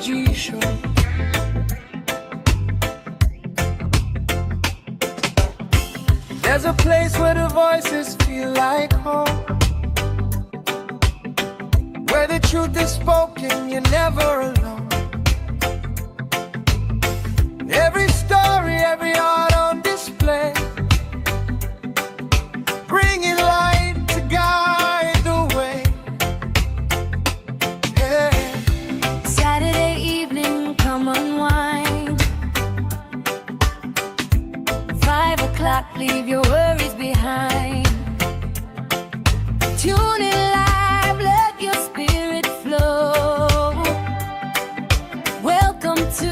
GG Show. There's a place where the voices feel like home, where the truth is spoken, you're never alone. Every story, every art on display, bringing light to guide the way. Yeah. Saturday evening, come unwind. 5 o'clock, leave your worries behind. Tune in live, let your spirit flow. Welcome to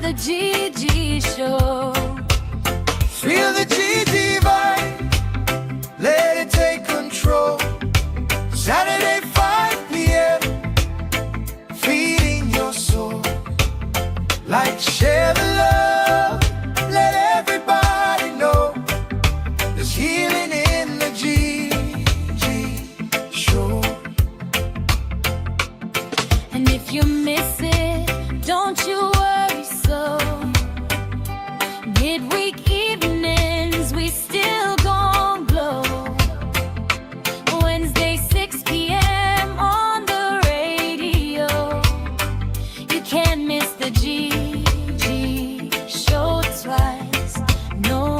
the GG Show. Feel the GG vibe, let it take control. Saturday 5 p.m., feeding your soul. Like, share the love, let everybody know there's healing in the GG Show. And if you miss it, don't you worry so. Midweek evenings, we still gon' glow. Wednesday 6 p.m. on the radio. You can't miss the GG Show twice, no.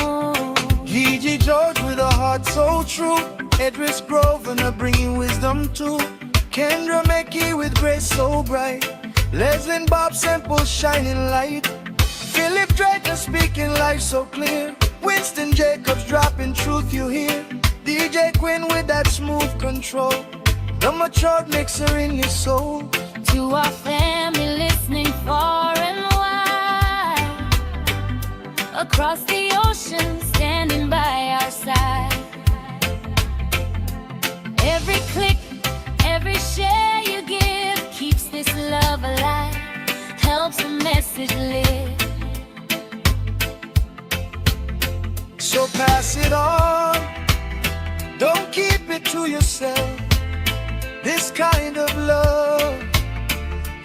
GG George with a heart so true. Edris Grosvenor bringing wisdom too. Kendra Mackey with grace so bright. Leslie Bob Semple shining light. Philip Drake speaking life so clear. Winston Jacobs dropping truth you hear. DJ Quinn with that smooth control. The matured mixer in your soul. To our family listening far and wide, across the ocean, standing by our side. Every click, every share you give keeps this love alive, helps the message live. So pass it on, don't keep it to yourself. This kind of love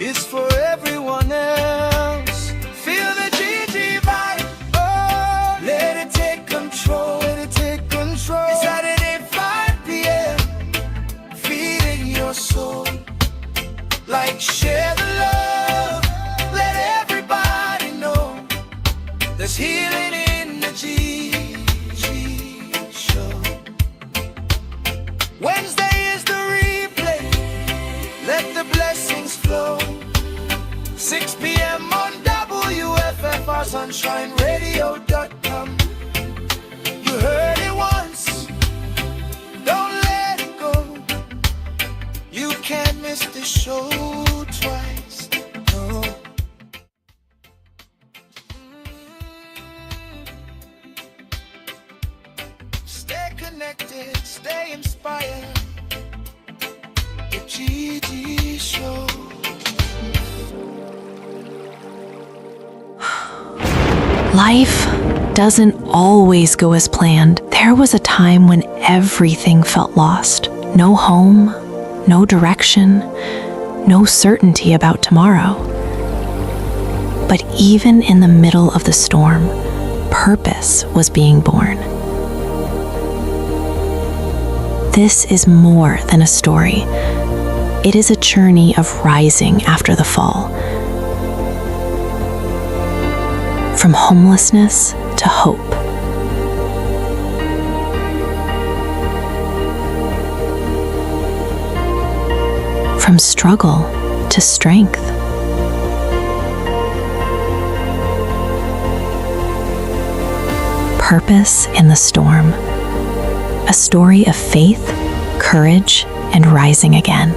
is for everyone else. Feel the GG vibe, oh, let it take control, let it take control. It's Saturday 5 p.m., feeding your soul. Like, share the love, let everybody know there's healing in the GG Show. Wednesday is the replay, let the blessings flow. 6 p.m. on WFFR SunshineRadio.com. You heard it once, don't let it go. You can't miss the show twice, no. Stay connected, stay inspired. The GG Show. Life doesn't always go as planned. There was a time when everything felt lost. No home, no direction, no certainty about tomorrow. But even in the middle of the storm, purpose was being born. This is more than a story. It is a journey of rising after the fall. From homelessness to hope. From struggle to strength. Purpose in the storm. A story of faith, courage, and rising again.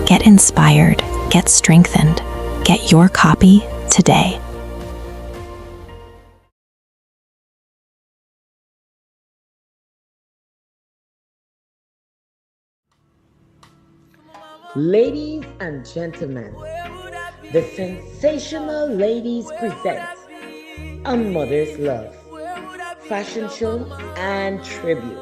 Get inspired, get strengthened, get your copy today. Ladies and gentlemen, the Sensational Ladies present A Mother's Love fashion show and tribute.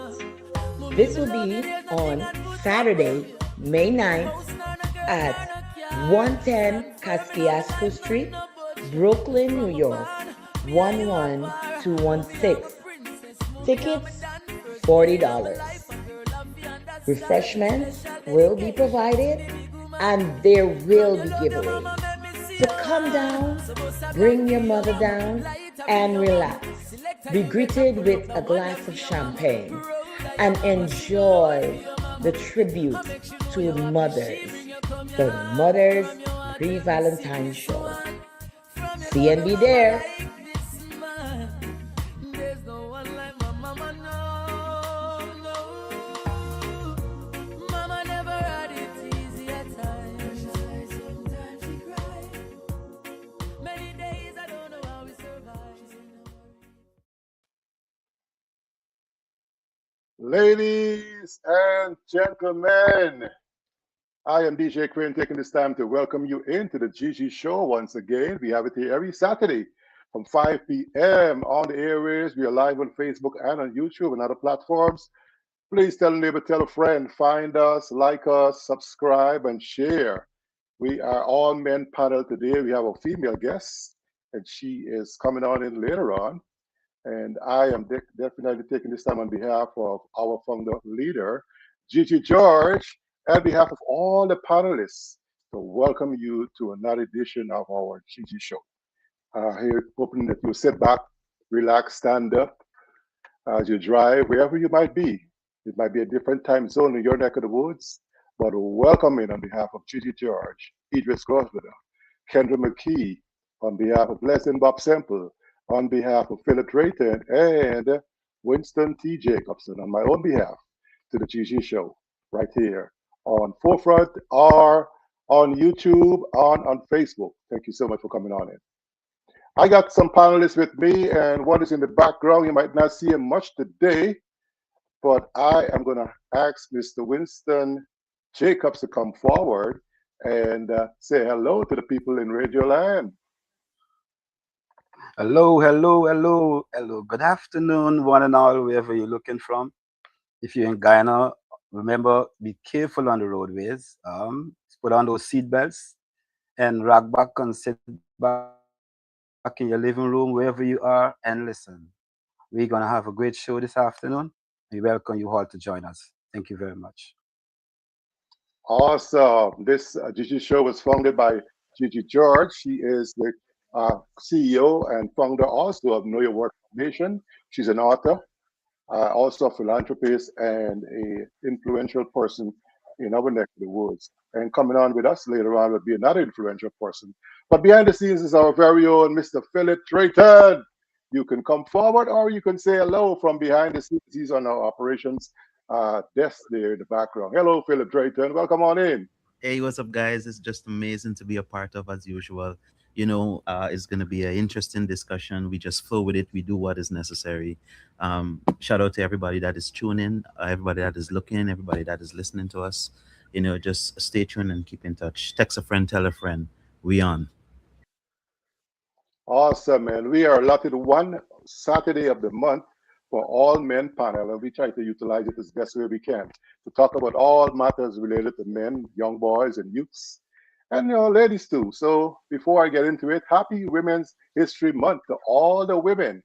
This will be on Saturday, May 9th at 110 Kaskiasco Street, Brooklyn, New York, 11216. Tickets $40. Refreshments will be provided and there will be giveaways. So come down, bring your mother down, and relax. Be greeted with a glass of champagne and enjoy the tribute to mothers, the Mothers Pre-Valentine Show. See and be there. Ladies and gentlemen, I am DJ Crane taking this time to welcome you into the Gigi Show once again. We have it here every Saturday from 5 p.m. on the airways. We are live on Facebook and on YouTube and other platforms. Please tell a neighbor, tell a friend, find us, like us, subscribe, and share. We are all men panel today. We have a female guest, and she is coming on in later on. And I am definitely taking this time on behalf of our founder leader, Gigi George, and behalf of all the panelists to welcome you to another edition of our Gigi Show. Here, hoping that you sit back, relax, stand up as you drive, wherever you might be. It might be a different time zone in your neck of the woods, but welcome in on behalf of Gigi George, Idris Grosvenor, Kendra McKee, on behalf of Blessing Bob Semple, on behalf of Philip Drayton and Winston T. Jacobson, on my own behalf, to the GG Show, right here on Forefront or on YouTube, on Facebook. Thank you so much for coming on in. I got some panelists with me, and one is in the background. You might not see him much today, but I am going to ask Mr. Winston Jacobs to come forward and say hello to the people in Radio Land. Hello, hello, hello, hello. Good afternoon, one and all, wherever you're looking from. If you're in Guyana, remember, be careful on the roadways. Put on those seat belts and rock back and sit back in your living room, wherever you are, and listen. We're going to have a great show this afternoon. We welcome you all to join us. Thank you very much. Awesome. This Gigi Show was founded by Gigi George. She is the CEO and founder also of Know Your Work Foundation. She's an author, also a philanthropist, and an influential person in our neck of the woods. And coming on with us later on will be another influential person. But behind the scenes is our very own Mr. Philip Drayton. You can come forward or you can say hello from behind the scenes. He's on our operations desk there in the background. Hello, Philip Drayton. Welcome on in. Hey, what's up, guys? It's just amazing to be a part of, as usual. It's going to be an interesting discussion. We just flow with it. We do what is necessary. Shout out to everybody that is tuning, everybody that is looking, everybody that is listening to us. Just stay tuned and keep in touch. Text a friend, tell a friend. We on. Awesome, man. We are allotted one Saturday of the month for all men panel, and we try to utilize it as best way we can to talk about all matters related to men, young boys, and youths. And ladies too. So before I get into it, happy Women's History Month to all the women,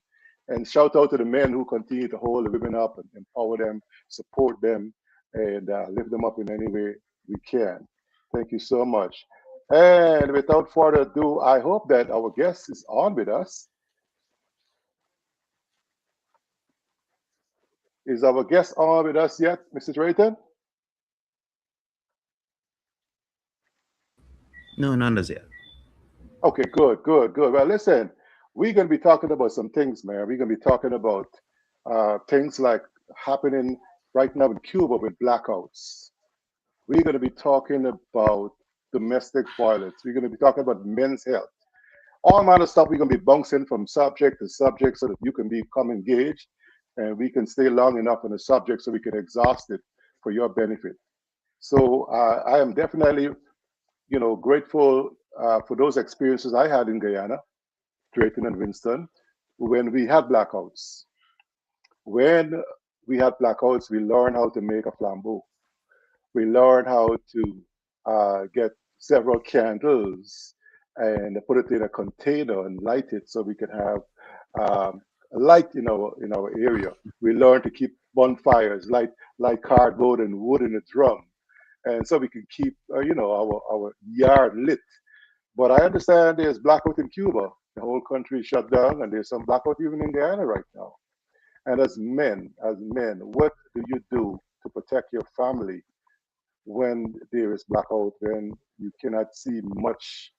and shout out to the men who continue to hold the women up and empower them, support them, and lift them up in any way we can. Thank you so much. And without further ado, I hope that our guest is on with us. Is our guest on with us yet, Mr. Drayton? No, none as yet. Okay, good. Well, listen, we're going to be talking about some things, man. We're going to be talking about things like happening right now in Cuba with blackouts. We're going to be talking about domestic violence. We're going to be talking about men's health. All manner of stuff. We're going to be bouncing from subject to subject so that you can become engaged and we can stay long enough on the subject so we can exhaust it for your benefit. So I am definitely grateful for those experiences I had in Guyana, Drayton and Winston, when we had blackouts. When we had blackouts, we learned how to make a flambeau. We learned how to get several candles and put it in a container and light it so we can have light in our area. We learn to keep bonfires, light cardboard and wood in a drum, and so we can keep our yard lit. But I understand there's blackout in Cuba. The whole country is shut down, and there's some blackout even in Guyana right now. And as men, what do you do to protect your family when there is blackout, when you cannot see much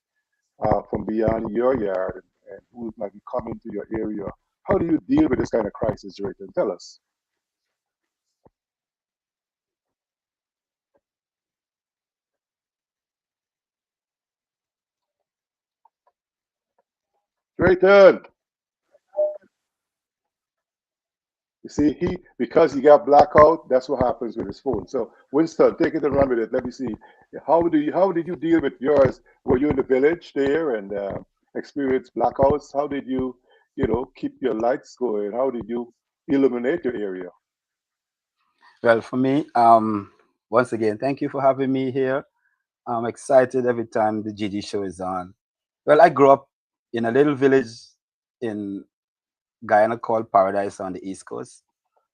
from beyond your yard and who might be coming to your area? How do you deal with this kind of crisis, Drayton? Tell us. Drayton, you see, because he got blackout, that's what happens with his phone. So Winston, take it and run with it. Let me see. How did you deal with yours? Were you in the village there and experienced blackouts? How did you, keep your lights going? How did you illuminate your area? Well, for me, once again, thank you for having me here. I'm excited every time the GG show is on. Well, I grew up in a little village in Guyana called Paradise on the East Coast,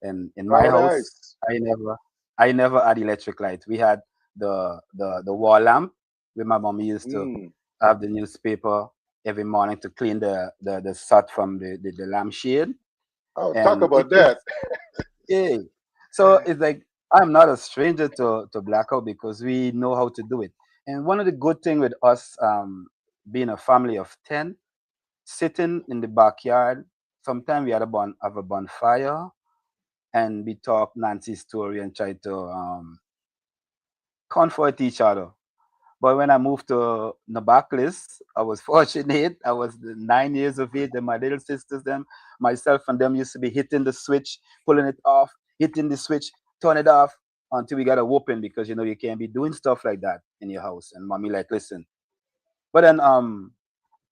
and in my house, Paradise. I never had electric light. We had the wall lamp where my mom used to Mm. have the newspaper every morning to clean the sot from the lampshade, Oh, talk and it about was that. yeah. So it's like I'm not a stranger to blackout because we know how to do it. And one of the good thing with us being a family of 10, sitting in the backyard, sometimes we had have a bonfire and we talk Nancy's story and try to comfort each other. But when I moved to Nabaklis, I was fortunate. I was 9 years of age, and my little sisters, them, myself, and them used to be hitting the switch, pulling it off, hitting the switch, turn it off until we got a whooping because you can't be doing stuff like that in your house. And mommy like, listen. But then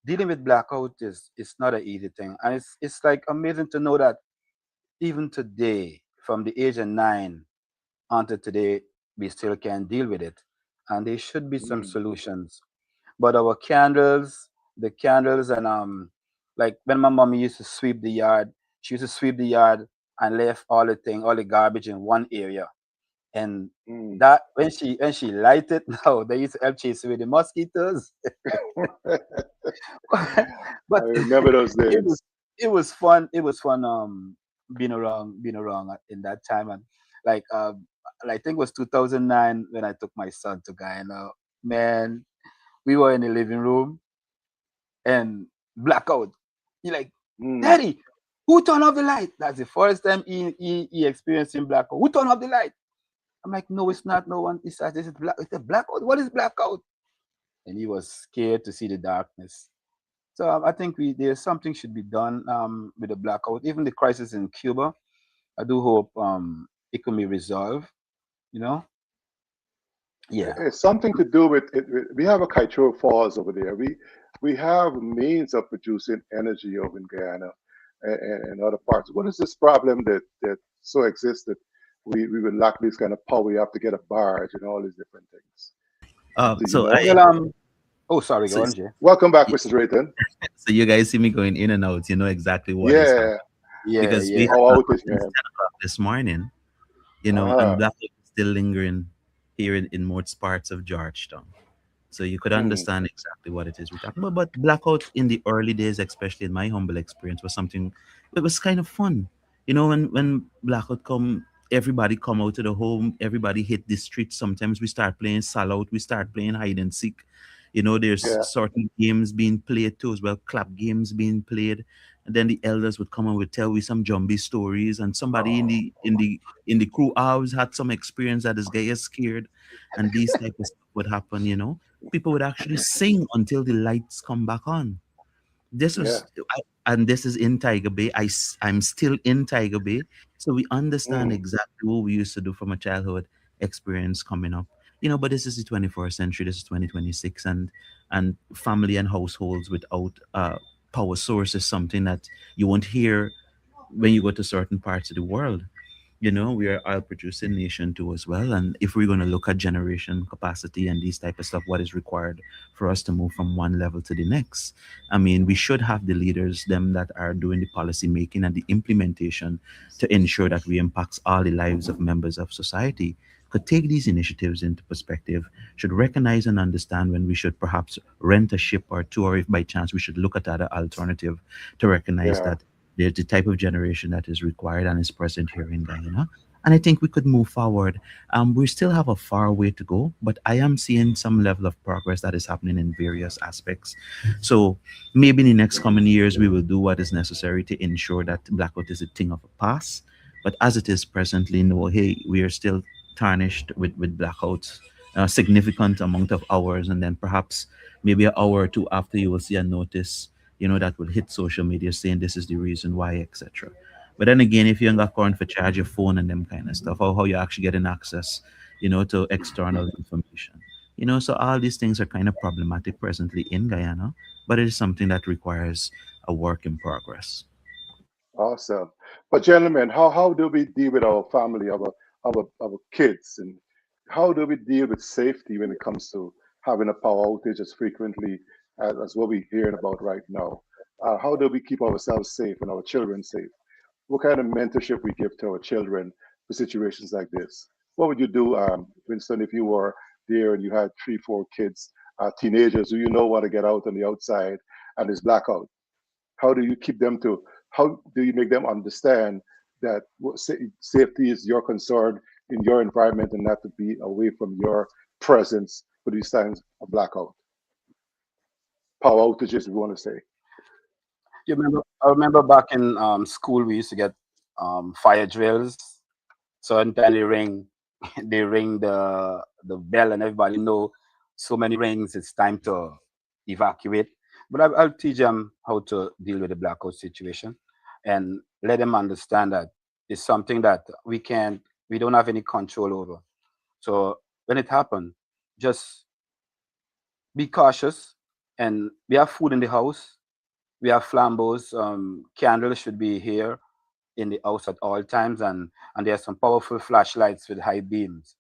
dealing with blackout is not an easy thing, and it's like amazing to know that even today, from the age of 9 until today, we still can deal with it, and there should be some Mm. solutions. But our candles, the candles, and like when my mom used to sweep the yard, she used to sweep the yard and left all the garbage in one area. And Mm. that when she light it, now they used to help chase away the mosquitoes. I But remember those it was days. it was fun. It was fun being around in that time. And like I think it was 2009 when I took my son to Guyana. Man, we were in the living room and blackout. He like, Mm. Daddy, who turned off the light? That's the first time he experiencing blackout. Who turned off the light? I'm like, no, it's not. No one. It's this is black. It's a blackout. What is blackout? And he was scared to see the darkness. So I think there's something should be done with the blackout. Even the crisis in Cuba, I do hope it can be resolved. You know? Yeah. It's something to do with it. We have a Kaitro Falls over there. We have means of producing energy over in Guyana and other parts. What is this problem that so exists that we would lack this kind of power? We have to get a barge and all these different things. Do you So know? Well, oh, sorry. so, Go on, Jay. Welcome back, y- Mr. Drayton. so you guys see me going in and out. You know exactly what is happening Yeah. Yeah, because we yeah. had How blackout outage, since man. 10 o'clock this morning. And Ah. blackout is still lingering here in most parts of Georgetown. So you could Mm. understand exactly what it is we're talking about. But blackout in the early days, especially in my humble experience, was something it was kind of fun. When blackout come, everybody come out of the home, everybody hit the streets. Sometimes we start playing sal-out, we start playing hide and seek. There's Yeah. certain games being played too as well, clap games being played. And then the elders would come and would tell we some zombie stories, and somebody in Oh. the crew always had some experience that this guy is scared, and these type of stuff would happen. People would actually sing until the lights come back on. This Yeah. was, and this is in Tiger Bay. I'm still in Tiger Bay, so we understand Mm. exactly what we used to do from a childhood experience coming up. But this is the 21st century. This is 2026, and family and households without power source is something that you won't hear when you go to certain parts of the world. We are oil producing nation too as well. And if we're going to look at generation capacity and these type of stuff, what is required for us to move from one level to the next? I mean, we should have the leaders, them that are doing the policy making and the implementation to ensure that we impacts all the lives of members of society. Could take these initiatives into perspective, should recognize and understand when we should perhaps rent a ship or two, or if by chance we should look at other alternative to recognize Yeah. that there's the type of generation that is required and is present here in Guyana. And I think we could move forward. We still have a far way to go, but I am seeing some level of progress that is happening in various aspects. So maybe in the next coming years, we will do what is necessary to ensure that blackout is a thing of the past. But as it is presently, no, hey, we are still tarnished with blackouts, a significant amount of hours, and then perhaps maybe an hour or two after you will see a notice, that will hit social media saying this is the reason why, etc. But then again, if you ain't got current for charge your phone and them kind of stuff, how you actually getting access, to external information. So all these things are kind of problematic presently in Guyana, but it is something that requires a work in progress. Awesome. But gentlemen, how do we deal with our family, our kids, and how do we deal with safety when it comes to having a power outage as frequently as what we're hearing about right now? How do we keep ourselves safe and our children safe? What kind of mentorship we give to our children for situations like this? What would you do, Winston, if you were there and you had three, four kids, teenagers who want to get out on the outside and it's blackout? How do you keep them to? How do you make them understand that safety is your concern in your environment and not to be away from your presence for these times of blackout, power outages, we want to say. I remember back in school, we used to get fire drills. So anytime they ring, they ring the bell, and everybody know so many rings. It's time to evacuate. But I'll teach them how to deal with the blackout situation, and let them understand that it's something that we don't have any control over. So when it happens, just be cautious. And we have food in the house. We have flambeaux. Candles should be here in the house at all times, and there's some powerful flashlights with high beams.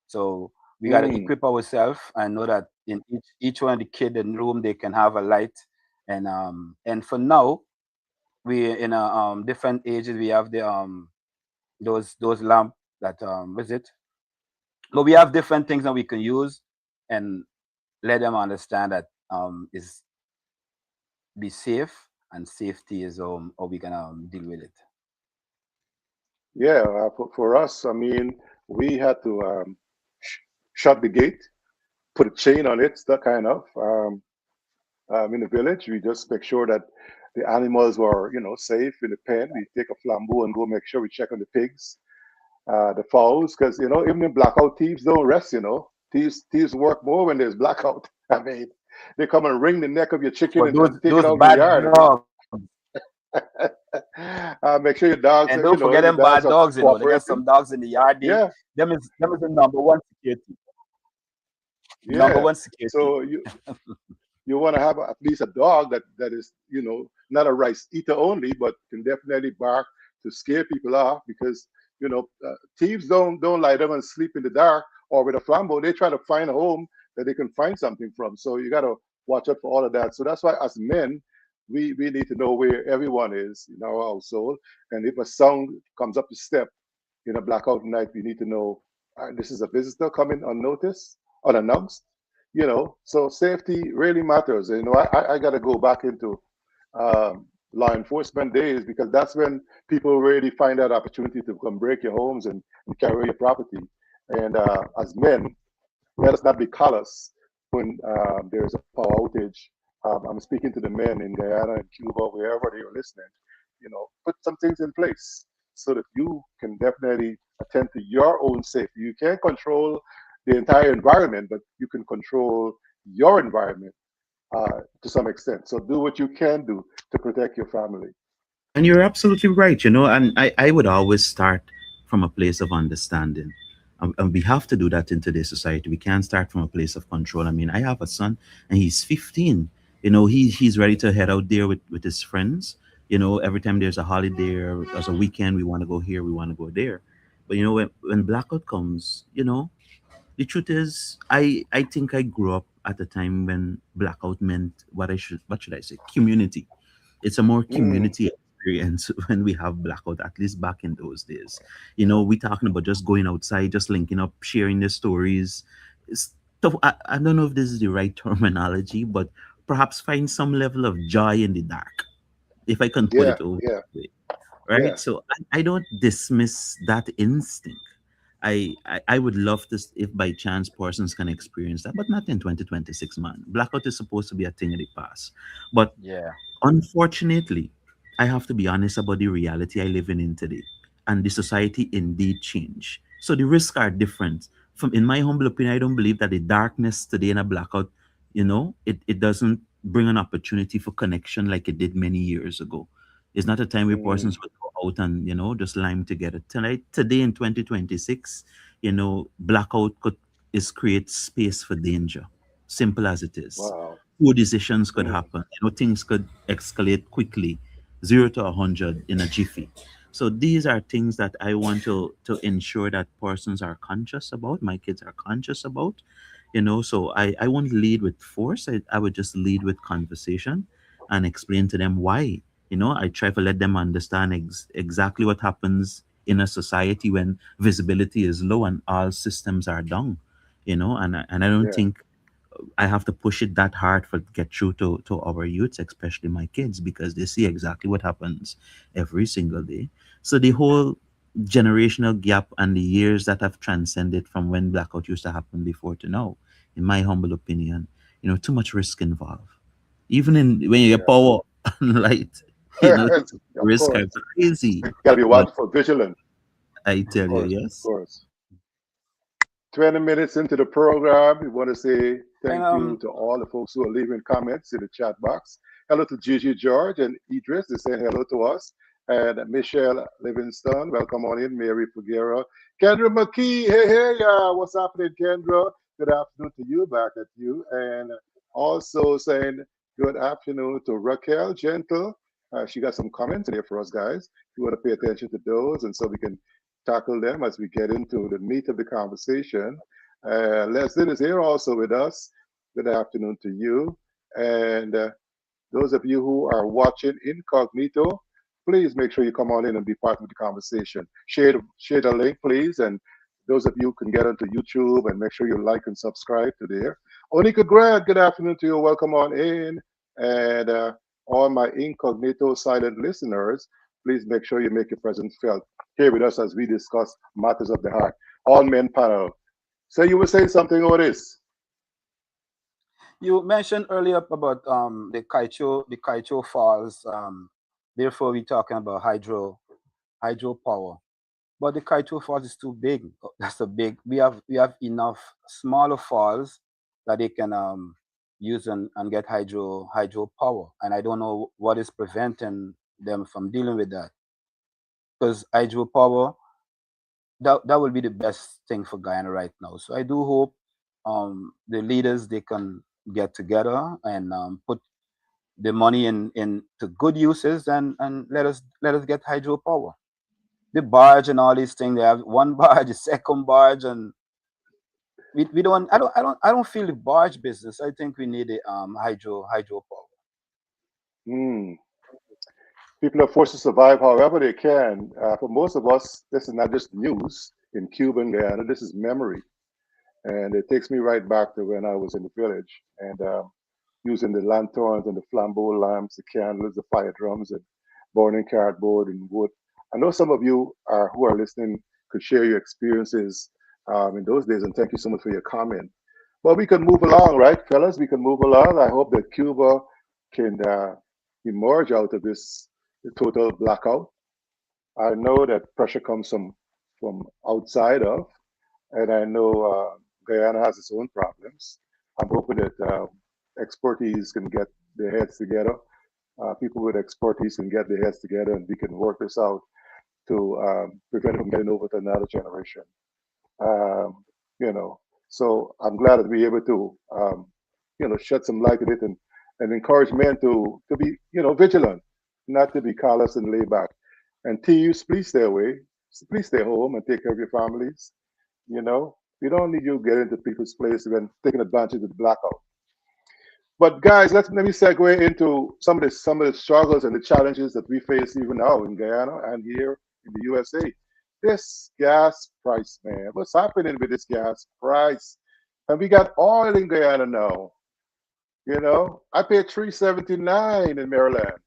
So we got to Mm, equip ourselves and know that in each one of the kid in the room they can have a light. And for now, we in a different ages we have the those lamp that what is it? But we have different things that we can use, and let them understand that is be safe, and safety is how we can deal with it. yeah, for us, I mean, we had to shut the gate, put a chain on it, that kind of. In the village, we just make sure that the animals were, safe in the pen. We take a flambeau and go make sure we check on the pigs, the fowls, because even in blackout, thieves don't rest. Thieves work more when there's blackout. I mean, they come and wring the neck of your chicken But and, those and take it those out in the bad yard. dogs, Make sure your dogs, and don't forget your them dogs bad are dogs. They got cooperating. some dogs in the yard. Yeah, Them is the number one security. Number yeah. one security. So you want to have at least a dog that is not a rice eater only, but can definitely bark to scare people off because thieves don't lie down and sleep in the dark or with a flambeau. They try to find a home that they can find something from. So you got to watch out for all of that. So that's why as men we need to know where everyone is in our household, and if a sound comes up the step in a blackout night, we need to know this is a visitor coming unnoticed, unannounced. So safety really matters. I got to go back into law enforcement days because that's when people really find that opportunity to come break your homes and carry your property. And as men, let us not be callous when there's a power outage. I'm speaking to the men in Guyana and Cuba, wherever they are listening. Put some things in place so that you can definitely attend to your own safety. You can't control the entire environment, but you can control your environment to some extent. So do what you can do to protect your family. And you're absolutely right, and I would always start from a place of understanding. And we have to do that in today's society. We can't start from a place of control. I mean, I have a son and he's 15. He's ready to head out there with his friends. Every time there's a holiday or there's a weekend, we want to go here, we want to go there. But when blackout comes, the truth is, I think I grew up at a time when blackout meant what should I say, community. It's a more Mm, community experience when we have blackout, at least back in those days. We talking about just going outside, just linking up, sharing the stories. I don't know if this is the right terminology, but perhaps find some level of joy in the dark, if I can put yeah, it over yeah, that way, yeah. right? So I don't dismiss that instinct. I would love this if by chance persons can experience that, but not in 2026, man. Blackout is supposed to be a thing of the past. But Yeah. unfortunately, I have to be honest about the reality I live in today. And the society indeed change. So the risks are different. From in my humble opinion, I don't believe that the darkness today in a blackout, it doesn't bring an opportunity for connection like it did many years ago. It's not a time where Mm, persons would go out and, just lime together. Today in 2026, blackout is create space for danger. Simple as it is. wow. Poor decisions could Mm, happen. Things could escalate quickly, 0 to 100 in a jiffy. So these are things that I want to ensure that persons are conscious about. My kids are conscious about. So I won't lead with force. I would just lead with conversation and explain to them why. I try to let them understand exactly what happens in a society when visibility is low and all systems are down. And I don't yeah, think I have to push it that hard for get through to our youths, especially my kids, because they see exactly what happens every single day. So the whole generational gap and the years that have transcended from when blackout used to happen before to now, in my humble opinion, too much risk involved. Even in when you get yeah. power and light, Of risk are course. crazy. You gotta be But watchful, vigilant. I Of tell you, course, of yes. course. 20 minutes into the program, we want to say And thank you to all the folks who are leaving comments in the chat box. Hello to Gigi George and Idris. They're saying hello to us. And Michelle Livingston, welcome on in. Mary Figueroa. Kendra McKee, hey, hey, what's happening, Kendra? Good afternoon to you, back at you. And also saying good afternoon to Raquel Gentle. She got some comments there for us, guys. You want to pay attention to those, and so we can tackle them as we get into the meat of the conversation. Leslie is here also with us. Good afternoon to you. And those of you who are watching incognito, please make sure you come on in and be part of the conversation. Share the link, please. And those of you who can get onto YouTube and make sure you like and subscribe to there. Onika Grant, good afternoon to you. Welcome on in. And all my incognito silent listeners, please make sure you make your presence felt here with us as we discuss matters of the heart. All men panel. So you were saying something over this. you mentioned earlier about the Kaicho Falls. Therefore, we're talking about hydropower. But the Kaicho Falls is too big. That's a big. We have enough smaller falls that they can use and get hydropower. And I don't know what is preventing them from dealing with that. Because hydropower, that will be the best thing for Guyana right now. So I do hope the leaders they can get together and put the money in to good uses and let us get hydropower. The barge and all these things. They have one barge, a second barge, and we don't. I don't feel the barge business. I think we need a hydropower. Hmm. People are forced to survive however they can. For most of us, this is not just news in Cuba and Guyana. This is memory. And it takes me right back to when I was in the village and using the lanterns and the flambeau lamps, the candles, the fire drums, and burning cardboard and wood. I know some of you who are listening could share your experiences in those days, and thank you so much for your comment. Well, we can move along, right, fellas? We can move along. I hope that Cuba can emerge out of this total blackout. I know that pressure comes from outside of, and I know Guyana has its own problems. I'm hoping that expertise can get their heads together. People with expertise can get their heads together, and we can work this out to prevent it from getting over to another generation. Um, you know, so I'm glad that we're able to, shed some light on it and encourage men to be, vigilant, not to be callous and laid back. And thieves, please stay away. please stay home and take care of your families. You know, we don't need you getting into people's place and taking advantage of the blackout. But guys, let me segue into some of the struggles and the challenges that we face even now in Guyana and here in the USA. This gas price, man, what's happening with this gas price? And we got oil in Guyana now. You know, I pay 379 in Maryland,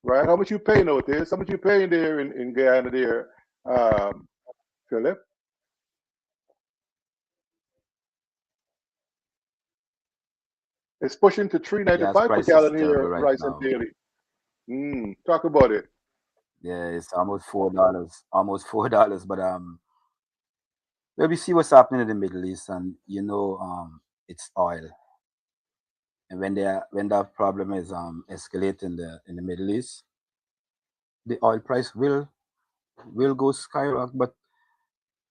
right? How much you paying Otis? How much you paying there in Guyana there, um, Philip? It's pushing to Gas 395 per price is gallon terrible here, right Rice and now. Daily. Talk about it. Yeah, it's almost $4. But well, we see what's happening in the Middle East, and it's oil. And when that problem is escalating in the Middle East, the oil price will go skyrocket. But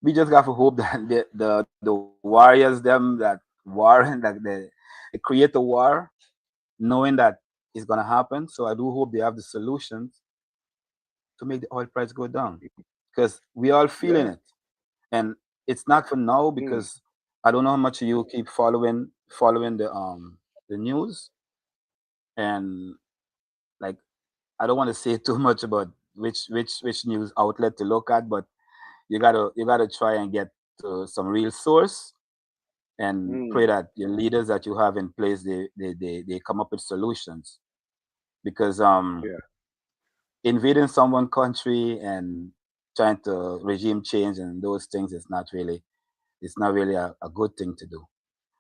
we just got to hope that the warriors them that war that they create a war knowing that it's gonna happen. So I do hope they have the solutions to make the oil price go down because we all feeling Yeah. it, and it's not for now Mm, because I don't know how much you keep following the news, and like I don't want to say too much about which news outlet to look at, but you gotta try and get to some real source and pray mm, that your leaders that you have in place they come up with solutions because yeah. invading someone country and trying to regime change and those things it's not really a good thing to do.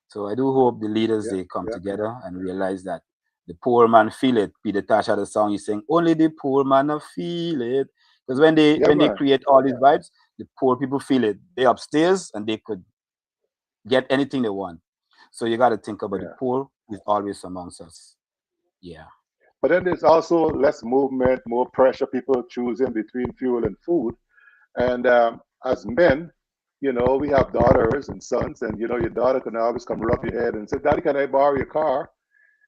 So I do hope the leaders Yeah. they come Yeah. together and realize that the poor man feel it. Peter Tosh had a song he's saying, only the poor man a feel it. Because when they Yeah, when they man. create all these vibes, the poor people feel it. They upstairs and they could get anything they want. So you gotta think about the Yeah. poor is always amongst us. Yeah. But then there's also less movement, more pressure, people choosing between fuel and food. And as men, we have daughters and sons, and your daughter can always come rub your head and say, "Daddy, can I borrow your car?"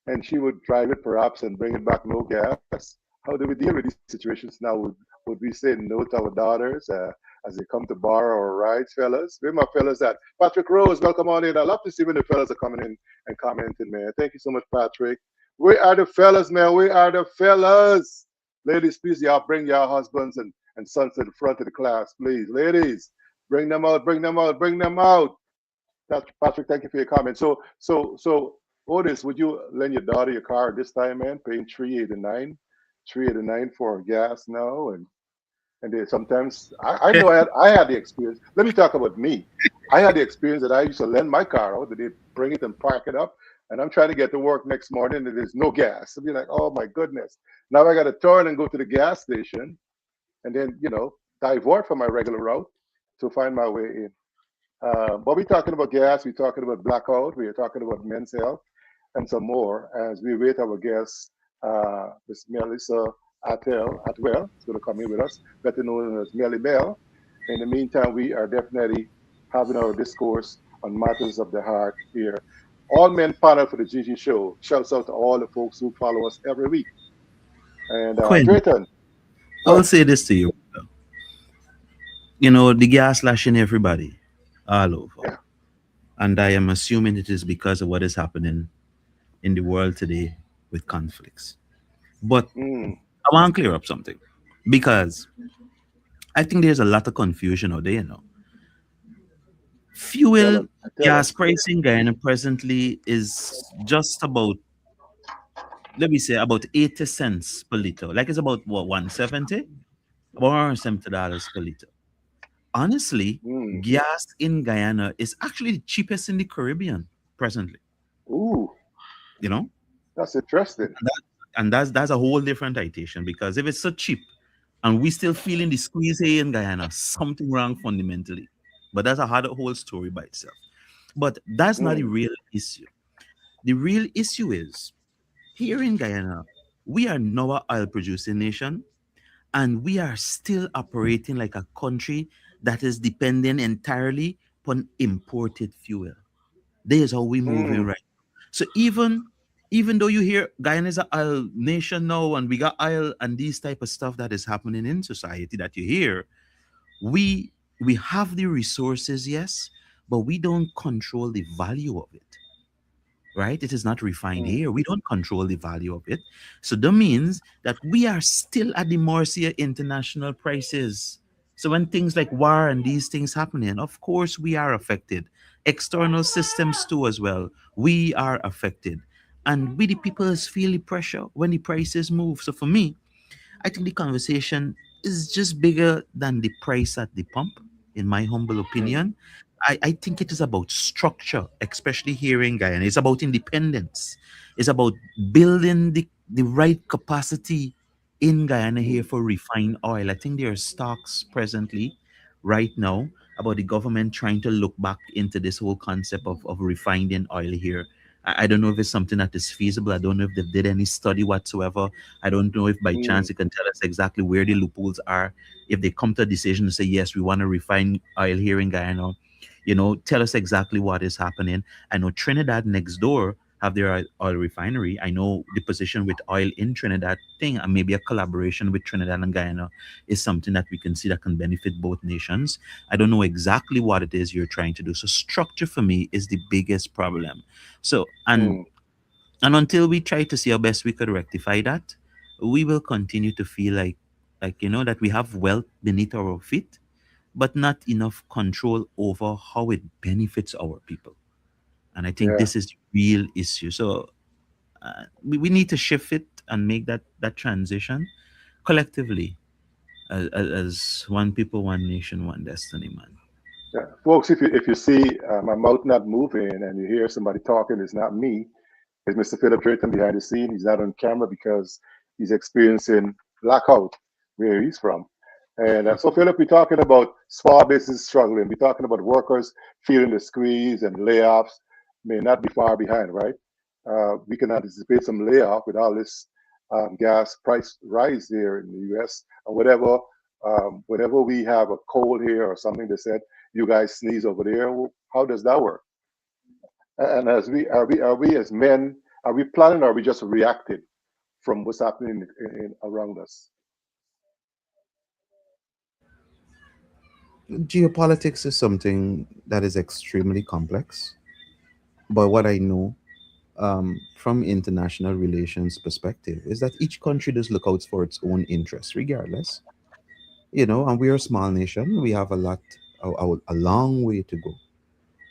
And she would drive it perhaps and bring it back no gas. How do we deal with these situations now? Would we say no to our daughters as they come to borrow our rides, fellas? Where my fellas at? Patrick Rose, welcome on in. I love to see when the fellas are coming in and commenting, man. Thank you so much, Patrick. Where are the fellas, man? Where are the fellas? Ladies, please, y'all bring your husbands and sons to the front of the class, please. Ladies, bring them out, bring them out, bring them out. Patrick, thank you for your comment. So, Otis, would you lend your daughter your car this time, man? Paying 389 for gas now, and they sometimes I know I had the experience. Let me talk about me. I had the experience that I used to lend my car out, that they bring it and park it up, and I'm trying to get to work next morning and there's no gas. I'd be like, oh my goodness. Now I got to turn and go to the gas station and then divert from my regular route to find my way in. But we're talking about gas, we're talking about blackout, we're talking about men's health, and some more as we wait our guest, Miss Melissa Atwell, is going to come in with us, better known as Melly Bell. In the meantime, we are definitely having our discourse on matters of the heart here. All men panel for the Gigi Show. Shouts out to all the folks who follow us every week. And Quinn, Drayton, I go will ahead. say this to you. The gas lashing everybody all over. Yeah. And I am assuming it is because of what is happening in the world today with conflicts. But Mm, I want to clear up something because I think there's a lot of confusion out there. tell Fuel them. Tell gas them. pricing Guyana presently is just about, let me say, about 80 cents per liter. Like it's about what, 170? About $170 per liter. Honestly, Mm. gas in Guyana is actually the cheapest in the Caribbean presently. Ooh, You know, that's interesting. and that's a whole different citation because if it's so cheap and we still feeling the squeeze here in Guyana, something wrong fundamentally. But that's a whole story by itself. But that's not the Mm. real issue. The real issue is here in Guyana, we are now a oil producing nation and we are still operating like a country that is dependent entirely upon imported fuel. There's how we moving Mm. right. So even though you hear Guyana is an oil nation now and we got oil and these type of stuff that is happening in society that you hear, we we have the resources, yes, but we don't control the value of it, right? It is not refined Mm, here. We don't control the value of it. So that means that we are still at the mercy of international prices. So when things like war and these things happening, of course we are affected. External systems too as well. We are affected. And we the people feel the pressure when the prices move. So for me, I think the conversation is just bigger than the price at the pump, in my humble mm, opinion. I think it is about structure, especially here in Guyana. It's about independence. It's about building the right capacity in Guyana here mm, for refined oil. I think there are stocks presently, right now, about the government trying to look back into this whole concept of refining oil here. I don't know if it's something that is feasible. I don't know if they did any study whatsoever. I don't know if by chance mm. you can tell us exactly where the loopholes are. If they come to a decision to say, yes, we want to refine oil here in Guyana, tell us exactly what is happening. I know Trinidad next door have their oil refinery. I know the position with oil in Trinidad thing, and maybe a collaboration with Trinidad and Guyana is something that we can see that can benefit both nations. I don't know exactly what it is you're trying to do. So structure for me is the biggest problem. So Mm. and until we try to see how best we could rectify that, we will continue to feel like that we have wealth beneath our feet, but not enough control over how it benefits our people. And I think Yeah, this is the real issue. So we need to shift it and make that transition collectively, as one people, one nation, one destiny, man. yeah. Folks, if you see my mouth not moving and you hear somebody talking, it's not me. It's Mr. Philip Drayton behind the scene. He's not on camera because he's experiencing blackout where he's from. And so, Philip, we're talking about small business struggling. We're talking about workers feeling the squeeze and layoffs may not be far behind, right? We can anticipate some layoff with all this gas price rise here in the U.S. or whatever. Whenever we have a cold here or something, they said you guys sneeze over there. Well, how does that work? And as we as men, are we planning or are we just reacting from what's happening around us? Geopolitics is something that is extremely complex, but what I know from international relations perspective is that each country does look out for its own interests regardless, and we're a small nation. We have a long way to go,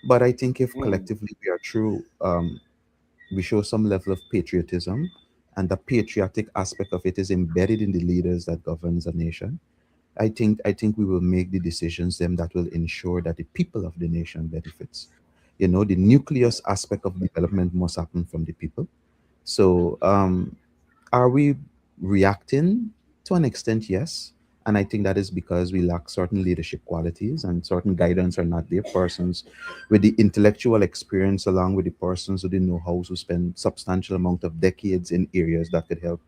but I think if Mm, collectively we are true, we show some level of patriotism, and the patriotic aspect of it is embedded in the leaders that governs a nation. I think we will make the decisions them that will ensure that the people of the nation benefits. The nucleus aspect of development must happen from the people. So, are we reacting to an extent? Yes. And I think that is because we lack certain leadership qualities and certain guidance are not there. Persons with the intellectual experience, along with the persons who didn't know how to spend substantial amount of decades in areas that could help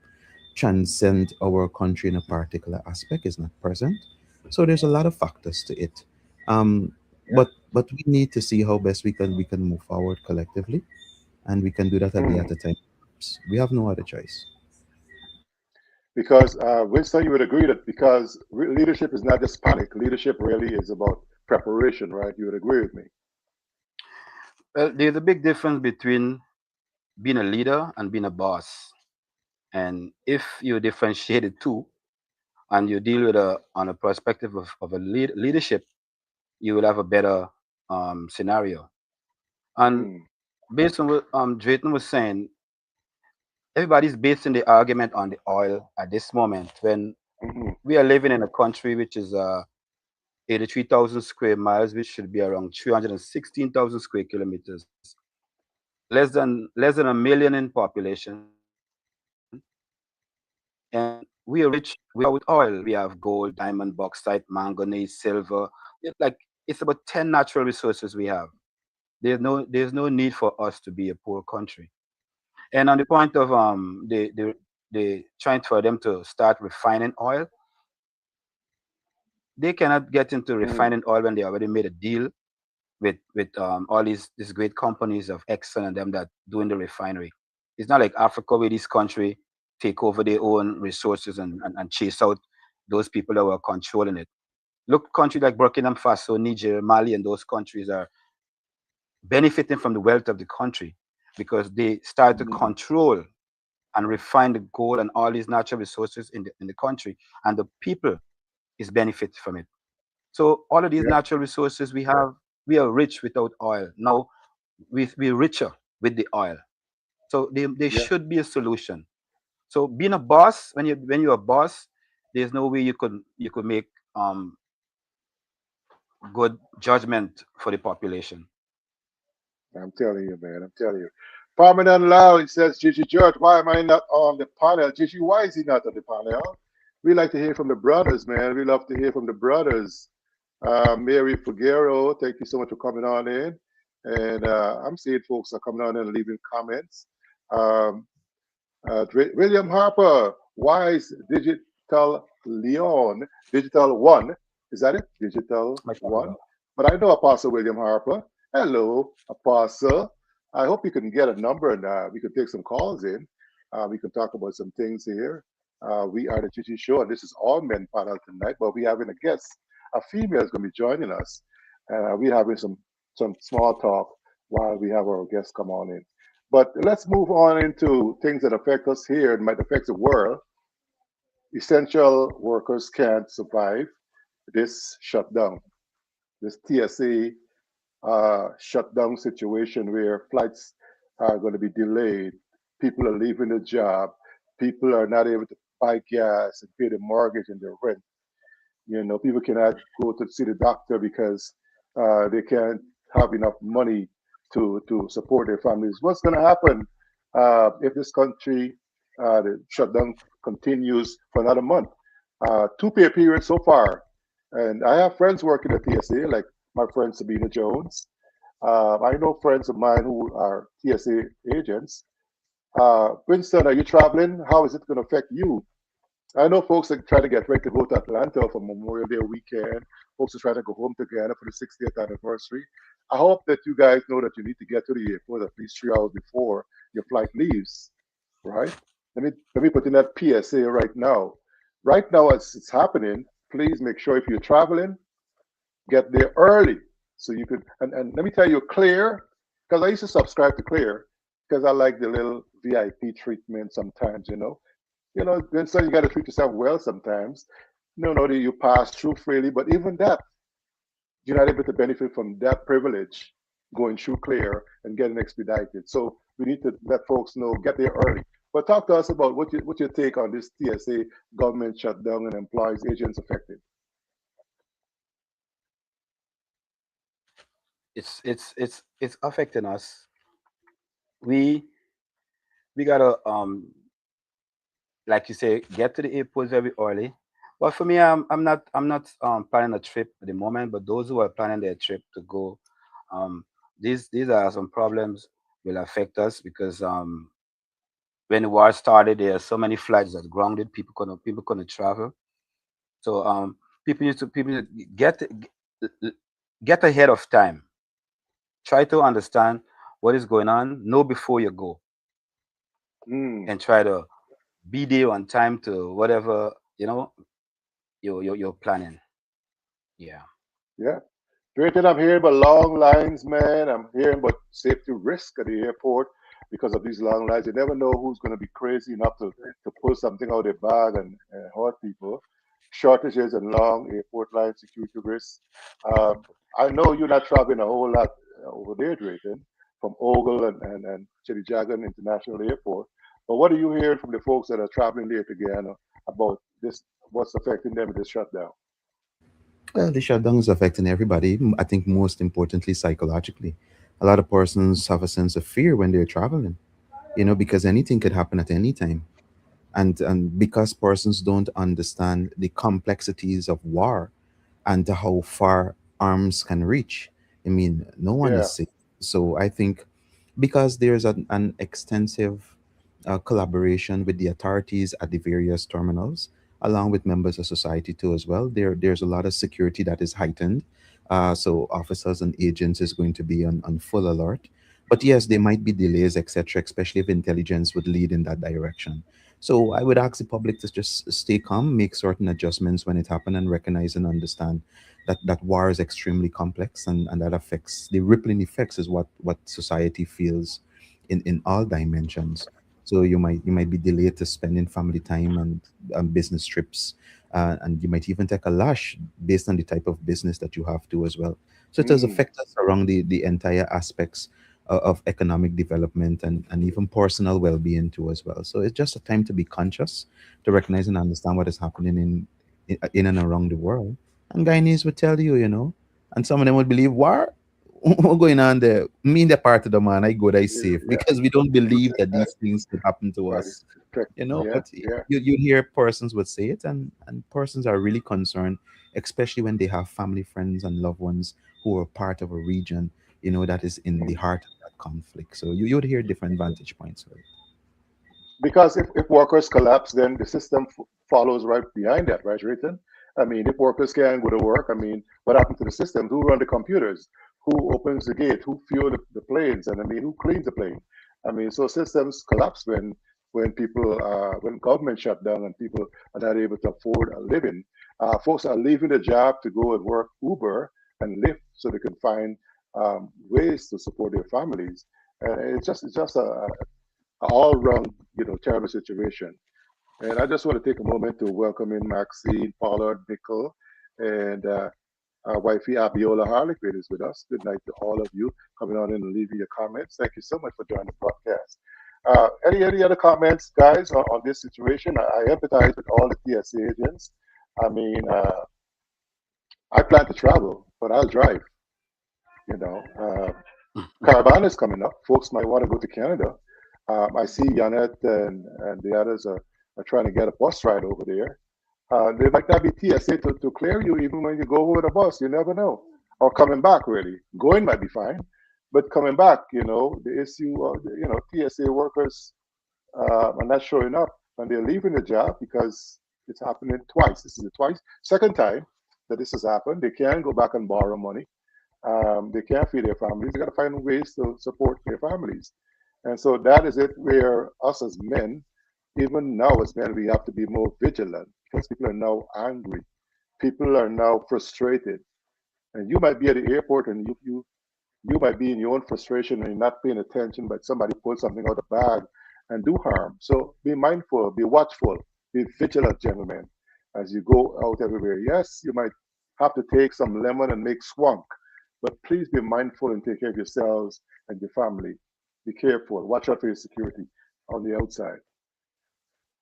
transcend our country in a particular aspect, is not present. So there's a lot of factors to it. Um, yeah. but we need to see how best we can move forward collectively, and we can do that a day at Mm. a time. We have no other choice. Because Winston, you would agree that because leadership is not just panic. Leadership really is about preparation, right? You would agree with me. Well, there's a big difference between being a leader and being a boss. And if you differentiate the two and you deal with on a perspective of a leadership, you will have a better scenario. And Mm, based on what Drayton was saying, everybody's basing the argument on the oil at this moment when hmm we are living in a country which is 83,000 square miles, which should be around 316,000 square kilometers, less than a million in population, and we are rich. We are with oil. We have gold, diamond, bauxite, manganese, silver. Like it's about 10 natural resources we have. There's no need for us to be a poor country. And on the point of they trying for them to start refining oil, they cannot get into mm, refining oil when they already made a deal with all these great companies of Exxon and them that doing the refinery. It's not like Africa where this country take over their own resources and chase out those people that were controlling it. Look, countries like Burkina Faso, Niger, Mali, and those countries are benefiting from the wealth of the country because they start to Mhm. control and refine the gold and all these natural resources in the country, and the people is benefit from it. So all of these Yeah, natural resources we have, we are rich without oil. Now we're richer with the oil. So there yeah. should be a solution. So being a boss, when you're a boss, there's no way you could make um good judgment for the population. I'm telling you, man. I'm telling you. Parmenan Lau, he says, Gigi George, why am I not on the panel? Gigi, why is he not on the panel? We like to hear from the brothers, man. We love to hear from the brothers. Mary Figuero, thank you so much for coming on in. And I'm seeing folks are coming on in and leaving comments. Um, William Harper, Wise Digital Leon, Digital One. Is that it? Digital Much One. longer. But I know Apostle William Harper. Hello, Apostle. I hope you can get a number and we can take some calls in. We can talk about some things here. We are the Gigi Show, and this is all men panel tonight. But we having a guest, a female is going to be joining us, and we're having some small talk while we have our guests come on in. But let's move on into things that affect us here and might affect the world. Essential workers can't survive this shutdown, this TSA shutdown situation where flights are going to be delayed. People are leaving the job. People are not able to buy gas and pay the mortgage and their rent. You know, people cannot go to see the doctor because they can't have enough money to support their families. What's going to happen if this country, the shutdown continues for another month? Two-pay period so far. And I have friends working at TSA, like my friend Sabina Jones. I know friends of mine who are TSA agents. Winston, are you traveling? How is it going to affect you? I know folks are trying to get ready to go to Atlanta for Memorial Day weekend. Folks are trying to go home to Guyana for the 60th anniversary. I hope that you guys know that you need to get to the airport at least 3 hours before your flight leaves, right? Let me put in that PSA right now. Right now, as it's happening, please make sure if you're traveling, get there early so you could. And let me tell you, Clear, because I used to subscribe to Clear because I like the little VIP treatment sometimes, then so you got to treat yourself well sometimes. No, no, that you pass through freely, but even that, you're not able to benefit from that privilege going through clear and getting expedited. So we need to let folks know, get there early. But talk to us about what your take on this TSA government shutdown and employees, agents affected. It's affecting us. We we gotta like you say, get to the airport very early. But for me, I'm not planning a trip at the moment. But those who are planning their trip to go, um, these are some problems will affect us because when the war started, there are so many flights that grounded. People couldn't travel. So people need to get ahead of time. Try to understand what is going on. Know before you go, Mm, and try to be there on time to whatever you're planning. Yeah. yeah. Drayton, I'm hearing about long lines, man. I'm hearing about safety risk at the airport because of these long lines. You never know who's going to be crazy enough to pull something out of their bag and hurt people. Shortages and long airport line security risks. Um, I know you're not traveling a whole lot over there, Drayton, from Ogle and Chedijagan International Airport. But what are you hearing from the folks that are traveling there to Guyana about this, what's affecting them with this shutdown? Well, the shutdown is affecting everybody. I think most importantly, psychologically. A lot of persons have a sense of fear when they're traveling, because anything could happen at any time. And because persons don't understand the complexities of war and how far arms can reach. I mean, no one Yeah, is safe. So I think because there's an extensive collaboration with the authorities at the various terminals, along with members of society too as well, there's a lot of security that is heightened. So officers and agents is going to be on full alert. But yes, there might be delays, etc., especially if intelligence would lead in that direction. So I would ask the public to just stay calm, make certain adjustments when it happens, and recognize and understand that war is extremely complex, and that affects the rippling effects is what society feels in all dimensions. So you might be delayed to spending family time and business trips, and you might even take a lash based on the type of business that you have to as well. So it does Mm, affect us around the entire aspects of economic development and even personal well-being too as well. So it's just a time to be conscious, to recognize and understand what is happening in and around the world. And Guyanese would tell you, and some of them would believe, war? What's going on there? Me in the part of the man, I good, I safe, yeah, because we don't believe that these things could happen to right. us. Yeah, But yeah. you hear persons would say it, and persons are really concerned, especially when they have family, friends, and loved ones who are part of a region, that is in the heart of that conflict. So you'd hear different vantage points. Right? Because if workers collapse, then the system follows right behind that, right, Riton? I mean, if workers can't go to work, I mean, what happened to the system? Who run the computers? Who opens the gate? Who fuel the planes? And I mean, who cleans the plane? I mean, so systems collapse when people when government shut down and people are not able to afford a living. Folks are leaving the job to go and work Uber and Lyft so they can find ways to support their families. And it's just a all round terrible situation. And I just want to take a moment to welcome in Maxine Pollard Nickel and our wifey Abiola Harlequin is with us. Good night to all of you coming on in and leaving your comments. Thank you so much for joining the broadcast. Any other comments, guys, on this situation? I empathize with all the TSA agents. I mean, I plan to travel, but I'll drive. You know, Caravan is coming up. Folks might want to go to Canada. I see Janet and the others are trying to get a bus ride over there. There might not be TSA to clear you even when you go over the bus. You never know. Or coming back, really. Going might be fine. But coming back, the issue of, TSA workers are not showing up and they're leaving the job because it's happening twice. This is the second time that this has happened. They can't go back and borrow money. They can't feed their families. They got to find ways to support their families. And so that is it where us as men, even now as men, we have to be more vigilant because people are now angry. People are now frustrated. And you might be at the airport and you might be in your own frustration and you're not paying attention, but somebody pulls something out of the bag and do harm. So be mindful, be watchful, be vigilant, gentlemen, as you go out everywhere. Yes, you might have to take some lemon and make swamp, but please be mindful and take care of yourselves and your family. Be careful. Watch out for your security on the outside.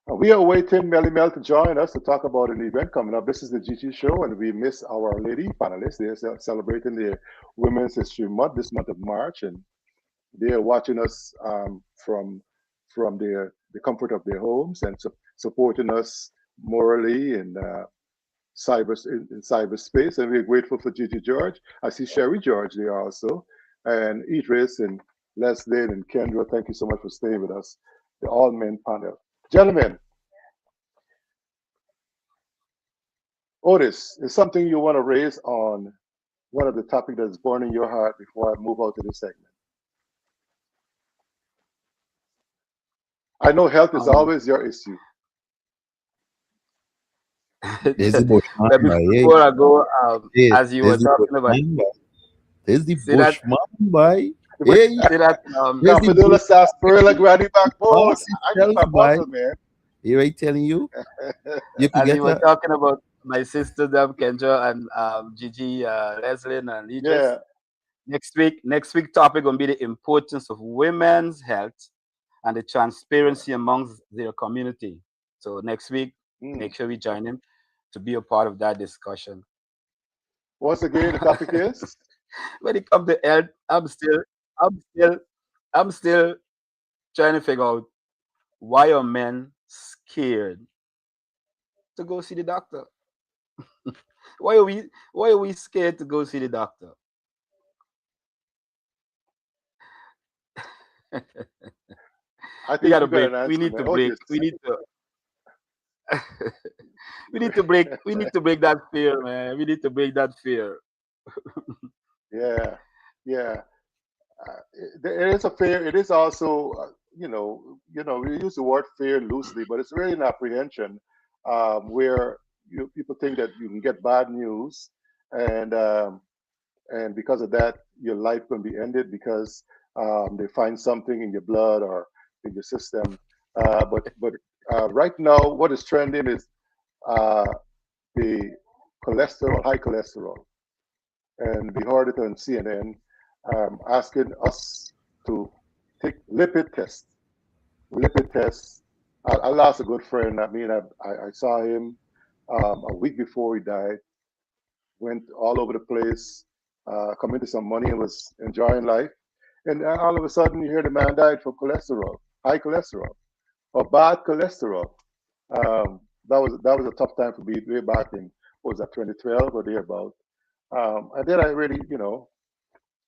We are waiting Melly Mel to join us to talk about an event coming up. This is the GG show, and we miss our lady panelists. They're celebrating their Women's History Month this month of March, and they are watching us from the comfort of their homes and supporting us morally and in cyberspace. And we're grateful for Gigi George. I see Sherry George there also, and Idris and Leslie and Kendra. Thank you so much for staying with us. The all men panel, gentlemen. Otis, is something you want to raise on one of the topics that's burning your heart before I move out to this segment? I know health is Um, always your issue. There's the bushman, but boy. Hey, before I go, hey, as you were there's the talking about, bushman, boy. There's the say that, bushman, boy. But Hey, say that, there's the Cappadula sarsaparilla granny backbone. boss I need itself, my boy. bottle, man. Here I telling you, you could as you get were a talking about my sister, Kendra, and Gigi, Leslie, and Idris. Yeah. Next week topic gonna be the importance of women's health and the transparency amongst their community. So next week, Mm. make sure we join in to be a part of that discussion. Once again, the topic is When it comes to health, I'm still, I'm still trying to figure out why are men scared to go see the doctor? Why are we scared to go see the doctor? I We think gotta you got break. an We answer, need man. to Oh, break. yes. We need to we need to break that fear, man. We need to break that fear. Yeah. Yeah. It is a fair. It is also we use the word fear loosely, but it's really an apprehension where people think that you can get bad news, and because of that, your life can be ended because they find something in your blood or in your system. But right now, what is trending is uh, the cholesterol, high cholesterol, and we heard it on CNN asking us to take lipid tests. Lipid tests. I lost a good friend. I mean, I saw him a week before he died. Went all over the place, committed some money, and was enjoying life. And then all of a sudden, you hear the man died from cholesterol, high cholesterol, or bad cholesterol. That was a tough time for me way back in, what was that, 2012 or thereabout. And then I really,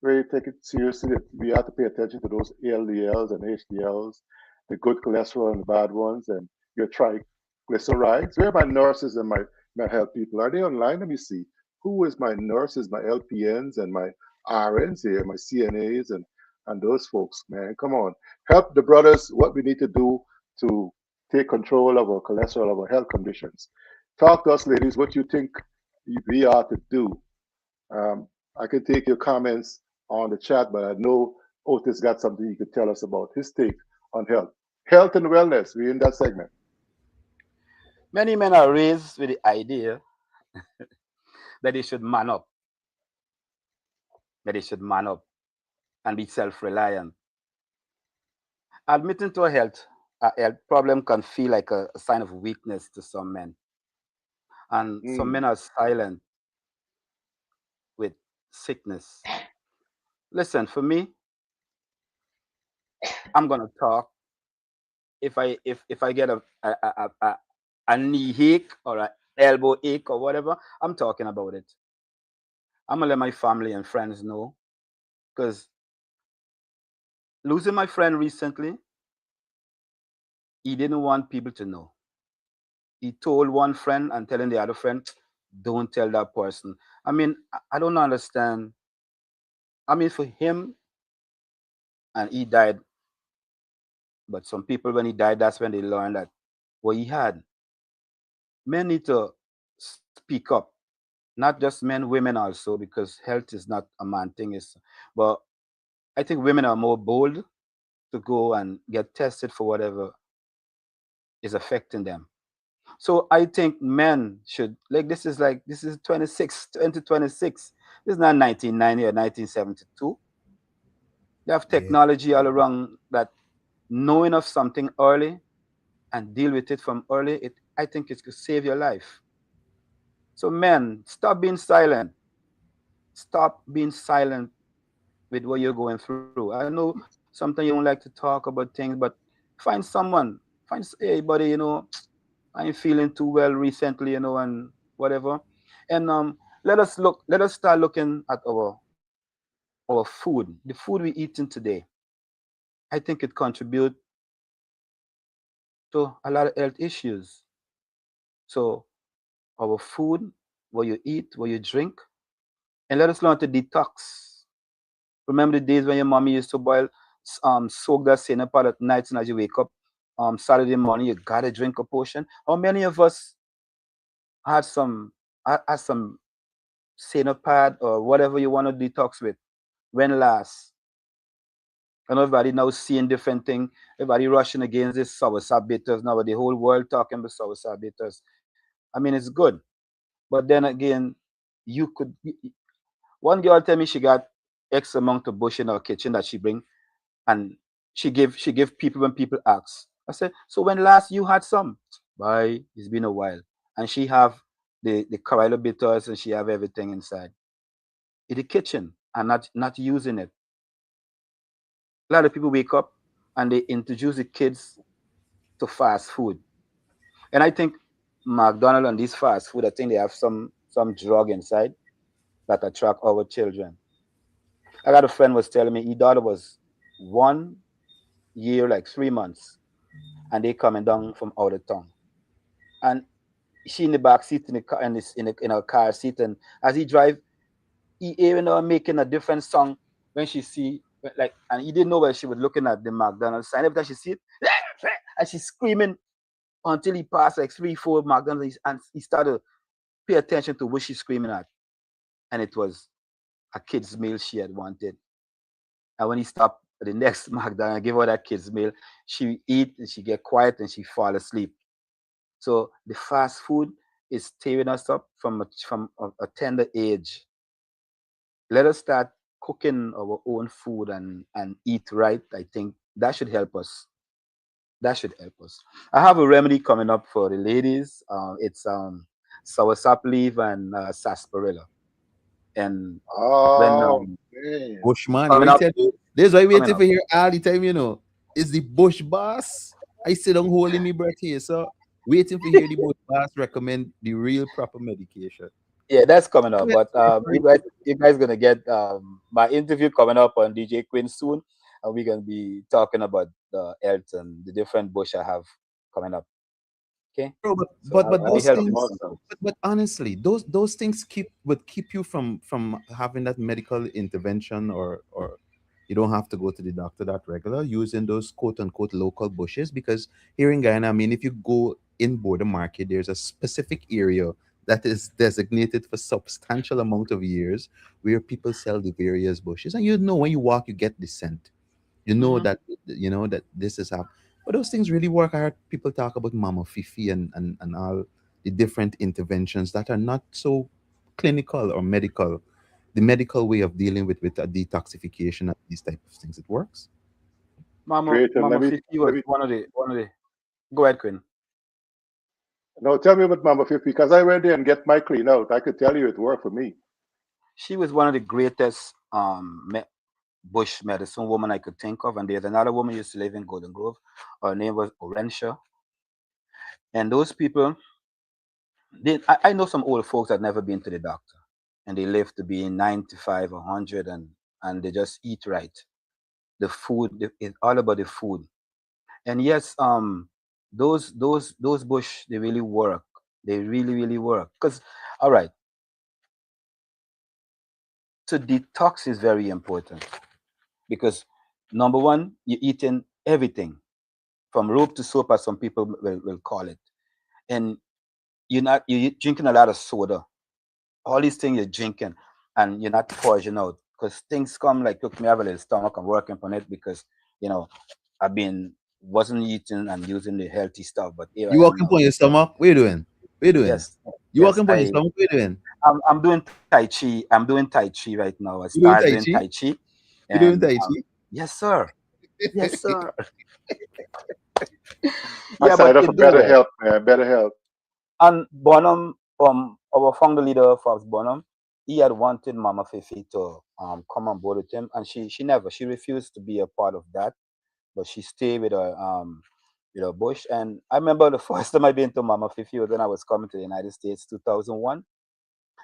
really take it seriously that we have to pay attention to those LDLs and HDLs, the good cholesterol and the bad ones, and your triglycerides. Where are my nurses and my health people? Are they online? Let me see. Who is my nurses, my LPNs, and my RNs here, my CNAs, and those folks, man? Come on. Help the brothers what we need to do to take control of our cholesterol, of our health conditions. Talk to us, ladies, what you think we ought to do. Um, I can take your comments on the chat, but I know Otis got something he could tell us about his take on health. Health and wellness, we're in that segment. Many men are raised with the idea that they should man up, that they should man up and be self-reliant. Admitting to a health problem can feel like a sign of weakness to some men. And some men Mm. are silent with sickness. Listen, for me, I'm gonna talk. If I get a knee ache or an elbow ache or whatever, I'm talking about it. I'm gonna let my family and friends know because losing my friend recently, he didn't want people to know. He told one friend and telling the other friend, don't tell that person. I mean, I don't understand. I mean, for him, and he died, but some people, when he died, that's when they learned that what he had. Men need to speak up, not just men, women also, because health is not a man thing. But I think women are more bold to go and get tested for whatever is affecting them. So I think men should, this is 2026. This is not 1990 or 1972. They have Yeah. technology all around that knowing of something early and deal with it from early, I think it could save your life. So men, stop being silent. Stop being silent with what you're going through. I know sometimes you don't like to talk about things, but find someone. Hey buddy, I ain't feeling too well recently, and whatever. And let us start looking at our food, the food we eating today. I think it contributes to a lot of health issues. So our food, what you eat, what you drink, and let us learn to detox. Remember the days when your mommy used to soak that cinnamon pot at night, and as you wake up, Saturday morning, you gotta drink a potion. How many of us had some cinnamon or whatever you want to detox with? When last? And everybody now seeing different thing. Everybody rushing against this soursop bitters now. The whole world talking about soursop bitters. I mean, it's good, but then again, you could. One girl tell me she got X amount of bush in her kitchen that she bring, and she give people when people ask. I said, so when last you had some? Bye, it's been a while. And she have the Carolina bitters and she have everything inside in the kitchen and not using it. A lot of people wake up and they introduce the kids to fast food. And I think McDonald's and this fast food, I think they have some drug inside that attract our children. I got a friend was telling me his daughter was 1 year, like 3 months, and they coming down from out of town. And she in the back seat in the car in a car seat, and as he drive, he even making a different song when she see like, and he didn't know where she was looking at the McDonald's sign. Every time she see it, and she's screaming until he passed like 3, 4 McDonald's, and he started to pay attention to what she's screaming at, and it was a kid's meal she had wanted. And when he stopped at the next McDonald's and gave her that kid's meal, she eat and she get quiet and she fall asleep. So the fast food is tearing us up from a tender age. Let us start cooking our own food and eat right. I think that should help us. That should help us. I have a remedy coming up for the ladies. It's soursop leaf and sarsaparilla. And when Oh, man. Bushman, coming we up, tell you, this why coming waiting up. for here all the time, you know. It's the Bush boss. I sit down holding me breath here, so waiting for hear the Bush boss recommend the real proper medication. Yeah, that's coming up. Yeah, But it's very good. you guys gonna get my interview coming up on DJ Quinn soon, and we're gonna be talking about the health and the different bush I have coming up. Okay, Bro, but so but I'll be those helping things, some Awesome. folks. but honestly, those things keep you from having that medical intervention, or you don't have to go to the doctor that regular using those quote unquote local bushes, because here in Guyana, I mean, if you go in border market, there's a specific area that is designated for substantial amount of years where people sell the various bushes, and you know when you walk, you get the scent. You know Hmm. that that this is how. But those things really work. I heard people talk about Mama Fifi and all the different interventions that are not so clinical or medical. The medical way of dealing with a detoxification and these type of things, it works. Great. And Mama Fifi let was me, one of the. Go ahead, Quinn. no, tell me about Mama 50 because I went there and get my clean out. I could tell you it worked for me. She was one of the greatest bush medicine woman I could think of. And there's another woman used to live in Golden Grove. Her name was Orentia. And those people, I know some old folks that never been to the doctor, and they live to be 95, 100, and they just eat right. The food, it's all about the food. And yes, those bush, they really work. They really, really work. Because, all right, to detox is very important because number one, you're eating everything from rope to soap, as some people will call it. And you're drinking a lot of soda. All these things you're drinking and you're not purging out because things come like, look, me have a little stomach, I'm working on it because you know I've been wasn't eating and using the healthy stuff, but here You I am walking now. on your stomach? What you doing? What you doing? Yes, You yes, walking on your stomach? What you doing? I'm doing Tai Chi. I'm doing Tai Chi right now. I You doing started Tai doing Chi? Tai Chi, You doing and Tai Chi? yes, sir. Yes, sir. I Yeah, but signed up it for do better well. health, man. Better health. And Bonham, our founder leader, Fox Bonham, he had wanted Mama Fifi to come on board with him, and she refused to be a part of that, but she stayed with her bush. And I remember the first time I been to Mama Fifi was when I was coming to the United States, 2001,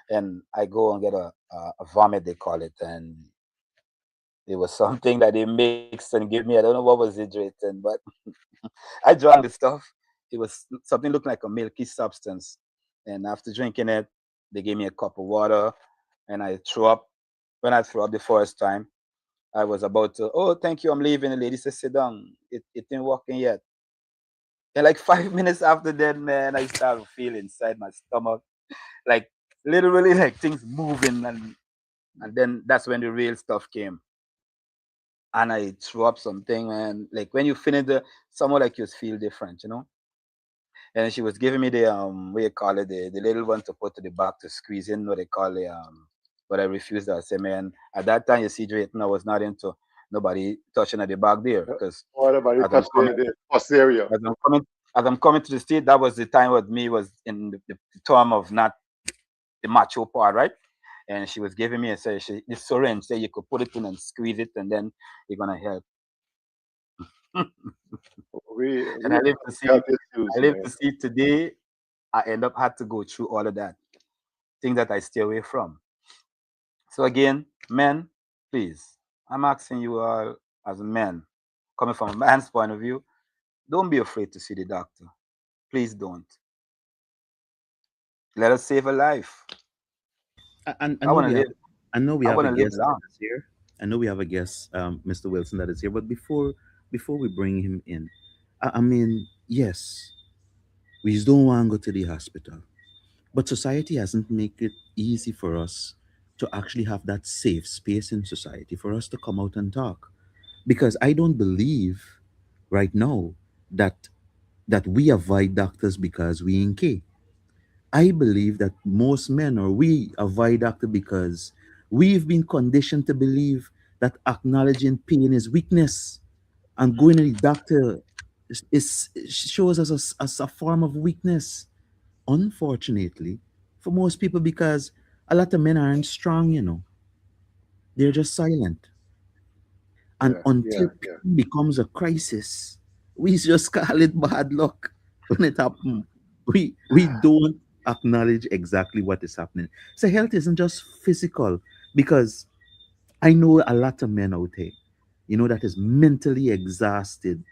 and I go and get a vomit, they call it, and it was something that they mixed and gave me. I don't know what was it written, but I drank the stuff. It was something looking like a milky substance. And after drinking it, they gave me a cup of water and I threw up. When I threw up the first time, I was about to, oh, thank you, I'm leaving. The lady said, sit down. It ain't working yet. And like 5 minutes after that, man, I started feeling inside my stomach, like literally like things moving. And then that's when the real stuff came. And I threw up something, and like when you finish someone like you feel different. And she was giving me the what you call it, the little one to put to the back to squeeze in what they call the but I refused that. I said, man, at that time you see Drayton, I was not into nobody touching at the back there because What about you as I'm touch coming the posterior? as I'm coming as I'm coming to the state, that was the time with me was in the term of not the macho part, right? And she was giving me this syringe, say you could put it in and squeeze it and then you're gonna help. And We have health issues, I live man. to see today I end up had to go through all of that. Things that I stay away from. So again, men, please, I'm asking you all as men, coming from a man's point of view, don't be afraid to see the doctor. Please don't. Let us save a life. I I know want we to have live. I know we I have want a to live guest with long. us here. I know we have a guest, Mr. Wilson, that is here, but before we bring him in, I mean, yes, we just don't want to go to the hospital, but society hasn't made it easy for us to actually have that safe space in society for us to come out and talk. Because I don't believe right now that we avoid doctors because we in K. I believe that most men or we avoid doctor because we've been conditioned to believe that acknowledging pain is weakness, and going to the doctor shows us as a form of weakness. Unfortunately, for most people, because a lot of men aren't strong, they're just silent. And Yeah, until yeah, yeah, pain becomes a crisis, we just call it bad luck when it happens. We don't acknowledge exactly what is happening. So health isn't just physical, because I know a lot of men out there, that is mentally exhausted,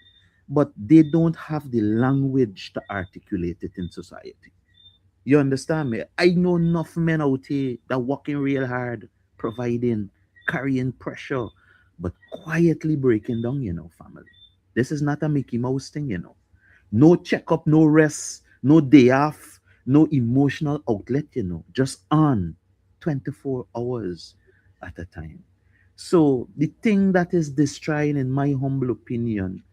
but they don't have the language to articulate it in society. You understand me? I know enough men out here that working real hard, providing, carrying pressure, but quietly breaking down, family. This is not a Mickey Mouse thing, No checkup, no rest, no day off, no emotional outlet, just on 24 hours at a time. So the thing that is destroying, in my humble opinion,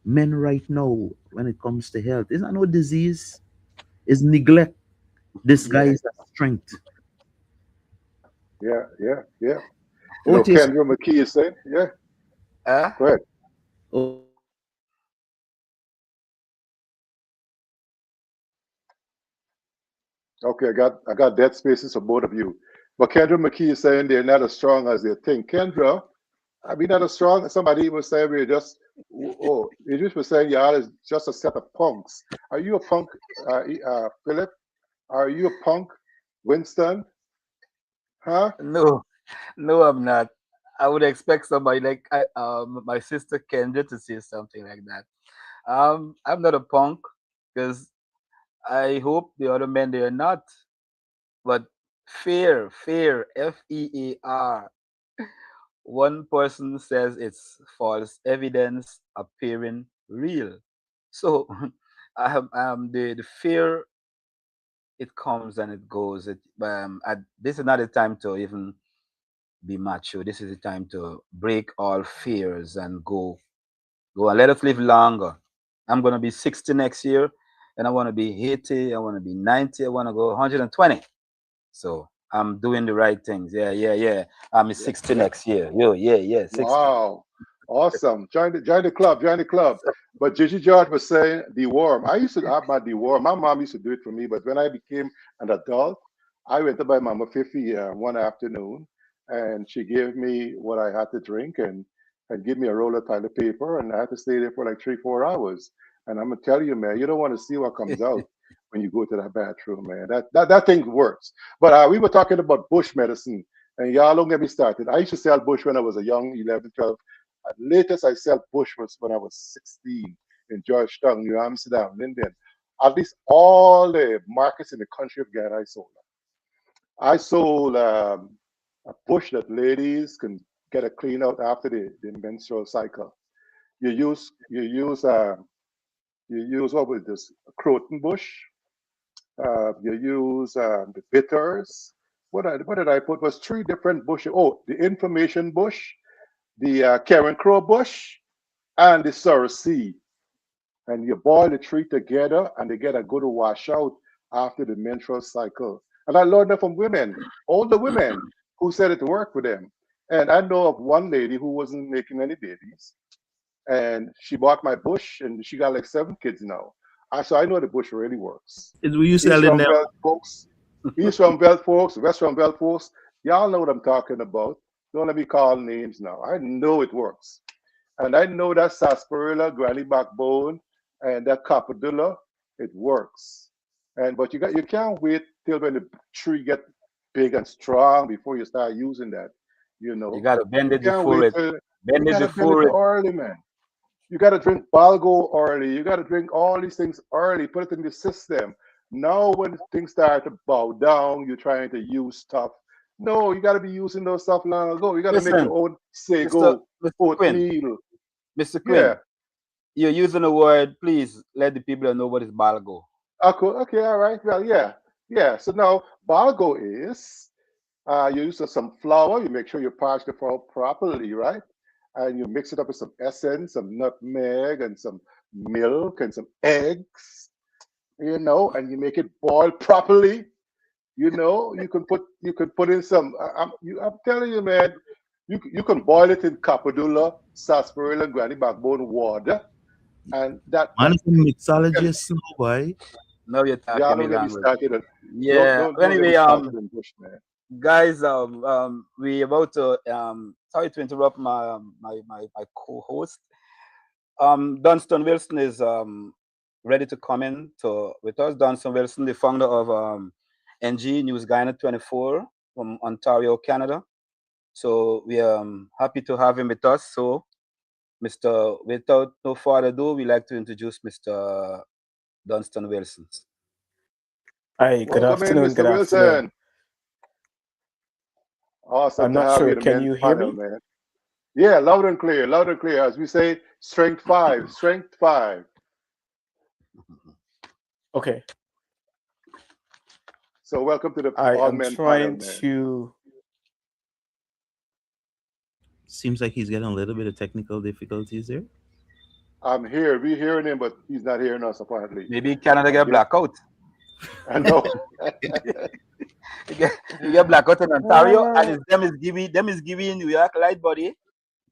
men right now when it comes to health is not no disease, is neglect yeah, disguised as strength. yeah, yeah, yeah. Otis, Kendra McKee is saying, yeah, Huh? go ahead. Okay, I got dead spaces for both of you. But Kendra McKee is saying they're not as strong as they think. Kendra, I mean, not as strong. Somebody was saying we're just, oh, you just was saying y'all is just a set of punks. Are you a punk, Philip? Are you a punk, Winston? Huh? No, no, I'm not. I would expect somebody like my sister Kendra to say something like that. I'm not a punk because I hope the other men they are not. But fear, FEAR. One person says it's false evidence appearing real. So the fear, it comes and it goes. This is not the time to even be macho. This is the time to break all fears and go and let us live longer. I'm gonna be 60 next year, and I want to be 80. I want to be 90. I want to go 120. So I'm doing the right things. Yeah, yeah, yeah. I'm Yeah, 60 yeah. next year. Yo, yeah, yeah, 60. Wow. Awesome. Join the club. Join the club. But Gigi George was saying deworm. I used to have my deworm. My mom used to do it for me, but when I became an adult, I went to buy mama 50 one afternoon, and she gave me what I had to drink and give me a roll of toilet paper, and I had to stay there for like 3 4 hours. And I'm gonna tell you, man, you don't want to see what comes out when you go to that bathroom, man. That thing works. But we were talking about bush medicine, and y'all don't get me started. I used to sell bush when I was a young 11, 12. Latest I sell bush was when I was 16 in Georgetown, New Amsterdam, Linden. At least all the markets in the country of Ghana I sold. I sold a bush that ladies can get a clean out after the menstrual cycle. You use what was this, croton bush. You use the bitters. What did I put? Was three different bushes. Oh, the information bush, the Karen Crow bush, and the sorrel. And you boil the three together, and they get a good wash out after the menstrual cycle. And I learned that from women, older women, who said it worked for them. And I know of one lady who wasn't making any babies, and she bought my bush, and she got like 7 kids now. So I know the bush really works. were you He's selling from them? Bell Folks. He's from Bell Folks, West from Bell Folks. Y'all know what I'm talking about. Don't let me call names now. I know it works. And I know that sarsaparilla, granny backbone, and that capadilla, it works. And but you can't wait till when the tree get big and strong before you start using that. You You know, gotta bend you it can't before wait it. till you Bend it gotta bend it before it. early, man. You gotta drink Balgo early. You gotta drink all these things early. Put it in the system. Now, when things start to bow down, you're trying to use stuff. No, you got to be using those stuff long ago. You got to make Listen, your own Mr. sago Mr. Quinn, oatmeal. Mr. Yeah. Quinn, you're using the word. Please let the people know what is balgo. Okay, okay, all right. Well, yeah. Yeah. So now balgo is you use some flour, you make sure you parch the flour properly, right? And you mix it up with some essence, some nutmeg, and some milk and some eggs, and you make it boil properly. You can put in some. I'm telling you, man, you can boil it in Capadula, sarsaparilla, and granny backbone water, and Man, that is a can, mixologist, no boy. Now you're y'all talking me don't get me language. started. Don't Yeah. don't don't get me Anyway, started in Bush, man. guys, we about to sorry to interrupt my co-host. Dunstan Wilson is ready to come in with us. Dunstan Wilson, the founder of NG News Guyana 24 from Ontario, Canada. So we are happy to have him with us. So, without no further ado, we like to introduce Mr. Dunstan Wilson. Hi, good Welcome in, afternoon. Good Mr. afternoon. Wilson. Awesome I'm to not have you sure. in the Can men's you hear panel, me? man. Yeah, loud and clear, loud and clear. As we say, strength five, strength five. Okay. So welcome to the I all am men panel, trying man. to. Seems like he's getting a little bit of technical difficulties there. I'm here. We're hearing him, but he's not hearing us apparently. Maybe Canada get Yeah, blackout. I know. You get blackout in Ontario, and it's them is giving New York light, buddy.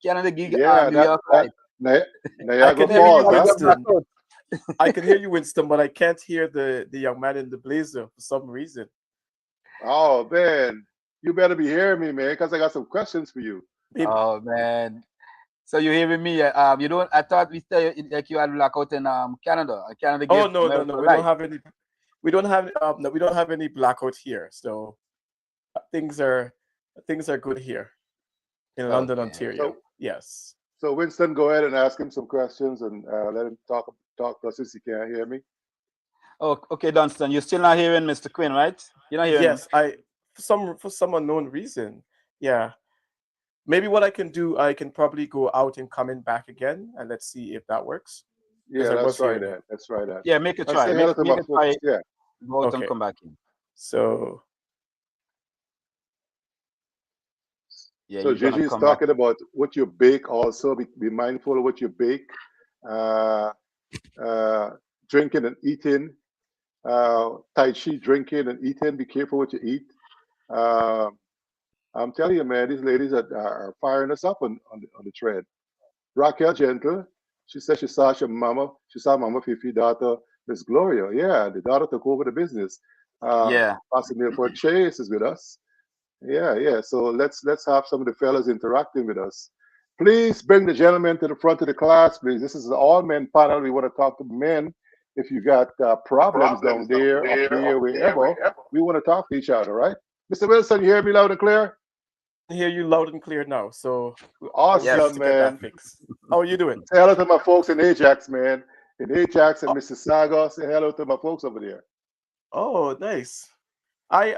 Canada give Yeah, New that York that light. Ni- I Niagara can hear you, Falls, huh? Ontario get Winston. blackout. I can hear you, Winston, but I can't hear the young man in the blazer for some reason. Oh man, you better be hearing me, man, because I got some questions for you. Maybe. Oh man. So you hearing me? You don't. I thought we say like you had blackout in Canada. Canada Oh give no, no, America no. We light. don't have any. We don't have. No, we don't have any blackout here. So things are good here in London, Okay. Ontario. So Yes. so Winston, go ahead and ask him some questions and let him talk to us since he can't hear me. Oh, okay, Dunstan. You're still not hearing Mr. Quinn, right? You're not hearing him. Yes. For some unknown reason. Yeah. Maybe what I can do, I can probably go out and come in back again, and let's see if that works. Because Yeah, I let's was try hearing him. that. Let's try that. Yeah, make a And try. say hello Make to my a folks. try. Yeah. Go out and Okay. come back in. So Yeah, So you're gonna Gigi is come back. talking about what you bake also. Be mindful of what you bake. Uh, Drinking and eating. Tai Chi drinking and eating. Be careful what you eat. Uh, I'm telling you, man, these ladies are firing us up on the tread. Raquel Gentle, she said she saw her mama. She saw Mama Fifi daughter, Miss Gloria. Yeah, the daughter took over the business. Yeah. Pastor Milford Chase is with us. Yeah, yeah. So let's have some of the fellas interacting with us. Please bring the gentlemen to the front of the class, please. This is an all men panel. We want to talk to men. If you got problems down there, up there, wherever, we want to talk to each other, right? Mr. Wilson, you hear me loud and clear? I hear you loud and clear now. So I was Yes. able Awesome, to get that man. fixed. How are you doing? Say hello to my folks in Ajax, man. In Ajax and Mississauga. Say hello to my folks over there. Oh, nice. I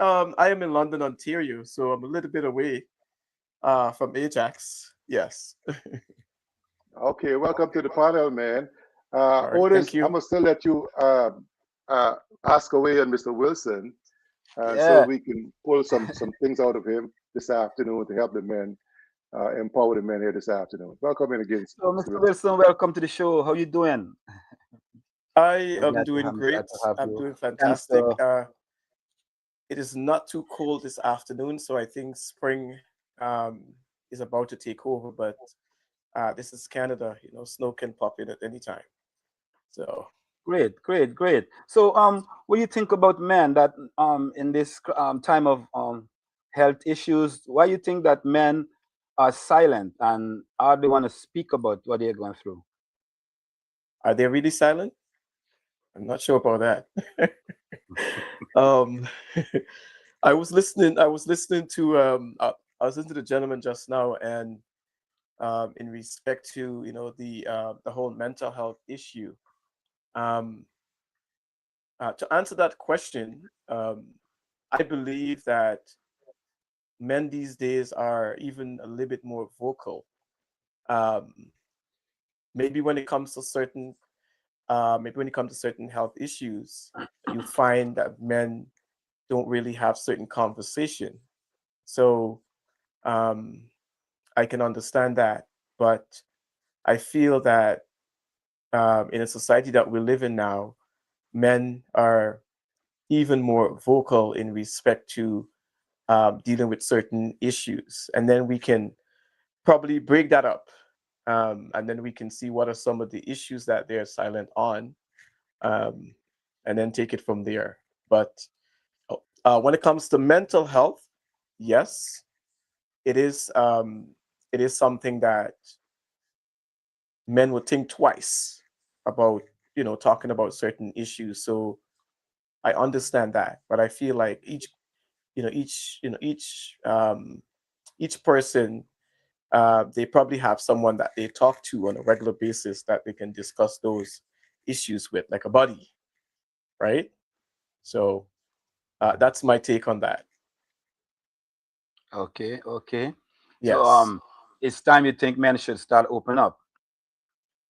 am in London, Ontario, so I'm a little bit away from Ajax. Yes. Okay, welcome to the panel, man. All right. Otis, Thank I you. must still let you ask away on Mr. Wilson, so Yeah. we can pull some things out of him this afternoon to help the men, empower the men here this afternoon. Welcome in again, So, Mr. Mr. Wilson. Wilson, welcome to the show. How you doing? I We're am glad to doing have great. glad to have I'm you. doing Thanks. fantastic. It is not too cold this afternoon, so I think spring is about to take over. But this is Canada. Snow can pop in at any time. So Great, great, great. So, what do you think about men that in this time of health issues? Why you think that men are silent and how they want to speak about what they're going through? are they really silent? I'm not sure about that. um, I was listening. I was listening to. I was listening to the gentleman just now, and in respect to the whole mental health issue. Um, to answer that question, I believe that men these days are even a little bit more vocal. Um, maybe when it comes to certain health issues, you find that men don't really have certain conversation. So um, I can understand that, but I feel that in a society that we live in now, men are even more vocal in respect to dealing with certain issues, and then we can probably break that up, and then we can see what are some of the issues that they're silent on, um, and then take it from there. But when it comes to mental health, yes, it is it is something that men would think twice about, talking about certain issues. So I understand that, but I feel like each person, they probably have someone that they talk to on a regular basis that they can discuss those issues with, like a buddy, right? So that's my take on that. Okay, okay. So Yes. it's time you think men should start open up.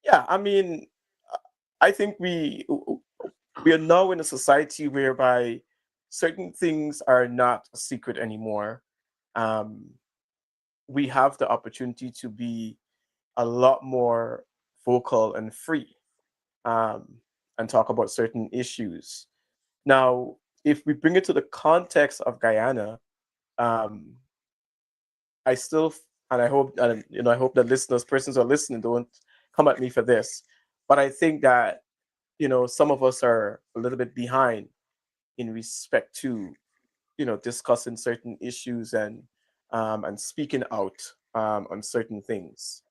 Yeah, I mean, I think we are now in a society whereby certain things are not a secret anymore. Um, we have the opportunity to be a lot more vocal and free, um, and talk about certain issues. Now, if we bring it to the context of Guyana, um, I still, and I hope, and I hope that listeners, persons who are listening, don't come at me for this, but I think that some of us are a little bit behind in respect to discussing certain issues and speaking out on certain things.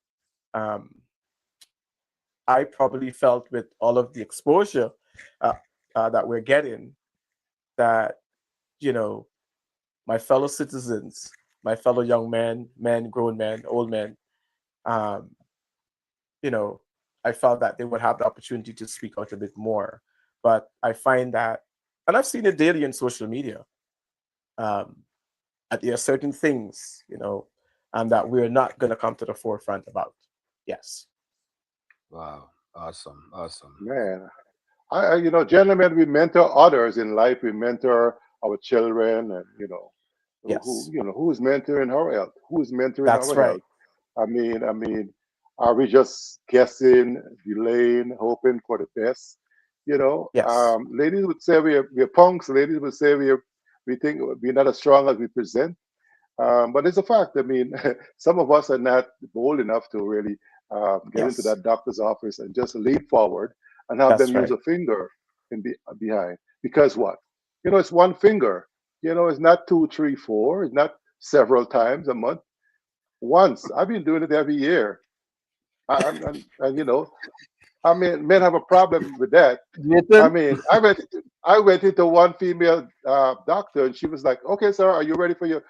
Um, I probably felt with all of the exposure uh, that we're getting that you know my fellow citizens, my fellow young men, grown men, old men, um, you know, I felt that they would have the opportunity to speak out a bit more. But I find that, and I've seen it daily in social media, um, that there are certain things, and that we're not going to come to the forefront about. Yes. Wow, awesome, awesome. Man, gentlemen, we mentor others in life. We mentor our children, and Yes. who's mentoring our health? Who's mentoring That's our right. health? I mean, are we just guessing, delaying, hoping for the best? Yes. Ladies would say we're punks. Ladies would say we think we're not as strong as we present. But it's a fact. I mean, some of us are not bold enough to really get into Yes. that doctor's office and just lean forward and have them That's use right. a finger behind. Because what? It's one finger. It's not two, three, four. It's not several times a month. Once. I've been doing it every year. And I mean, men have a problem with that. I Nathan? mean, I went into one female doctor, and she was like, "Okay, sir, are you ready for your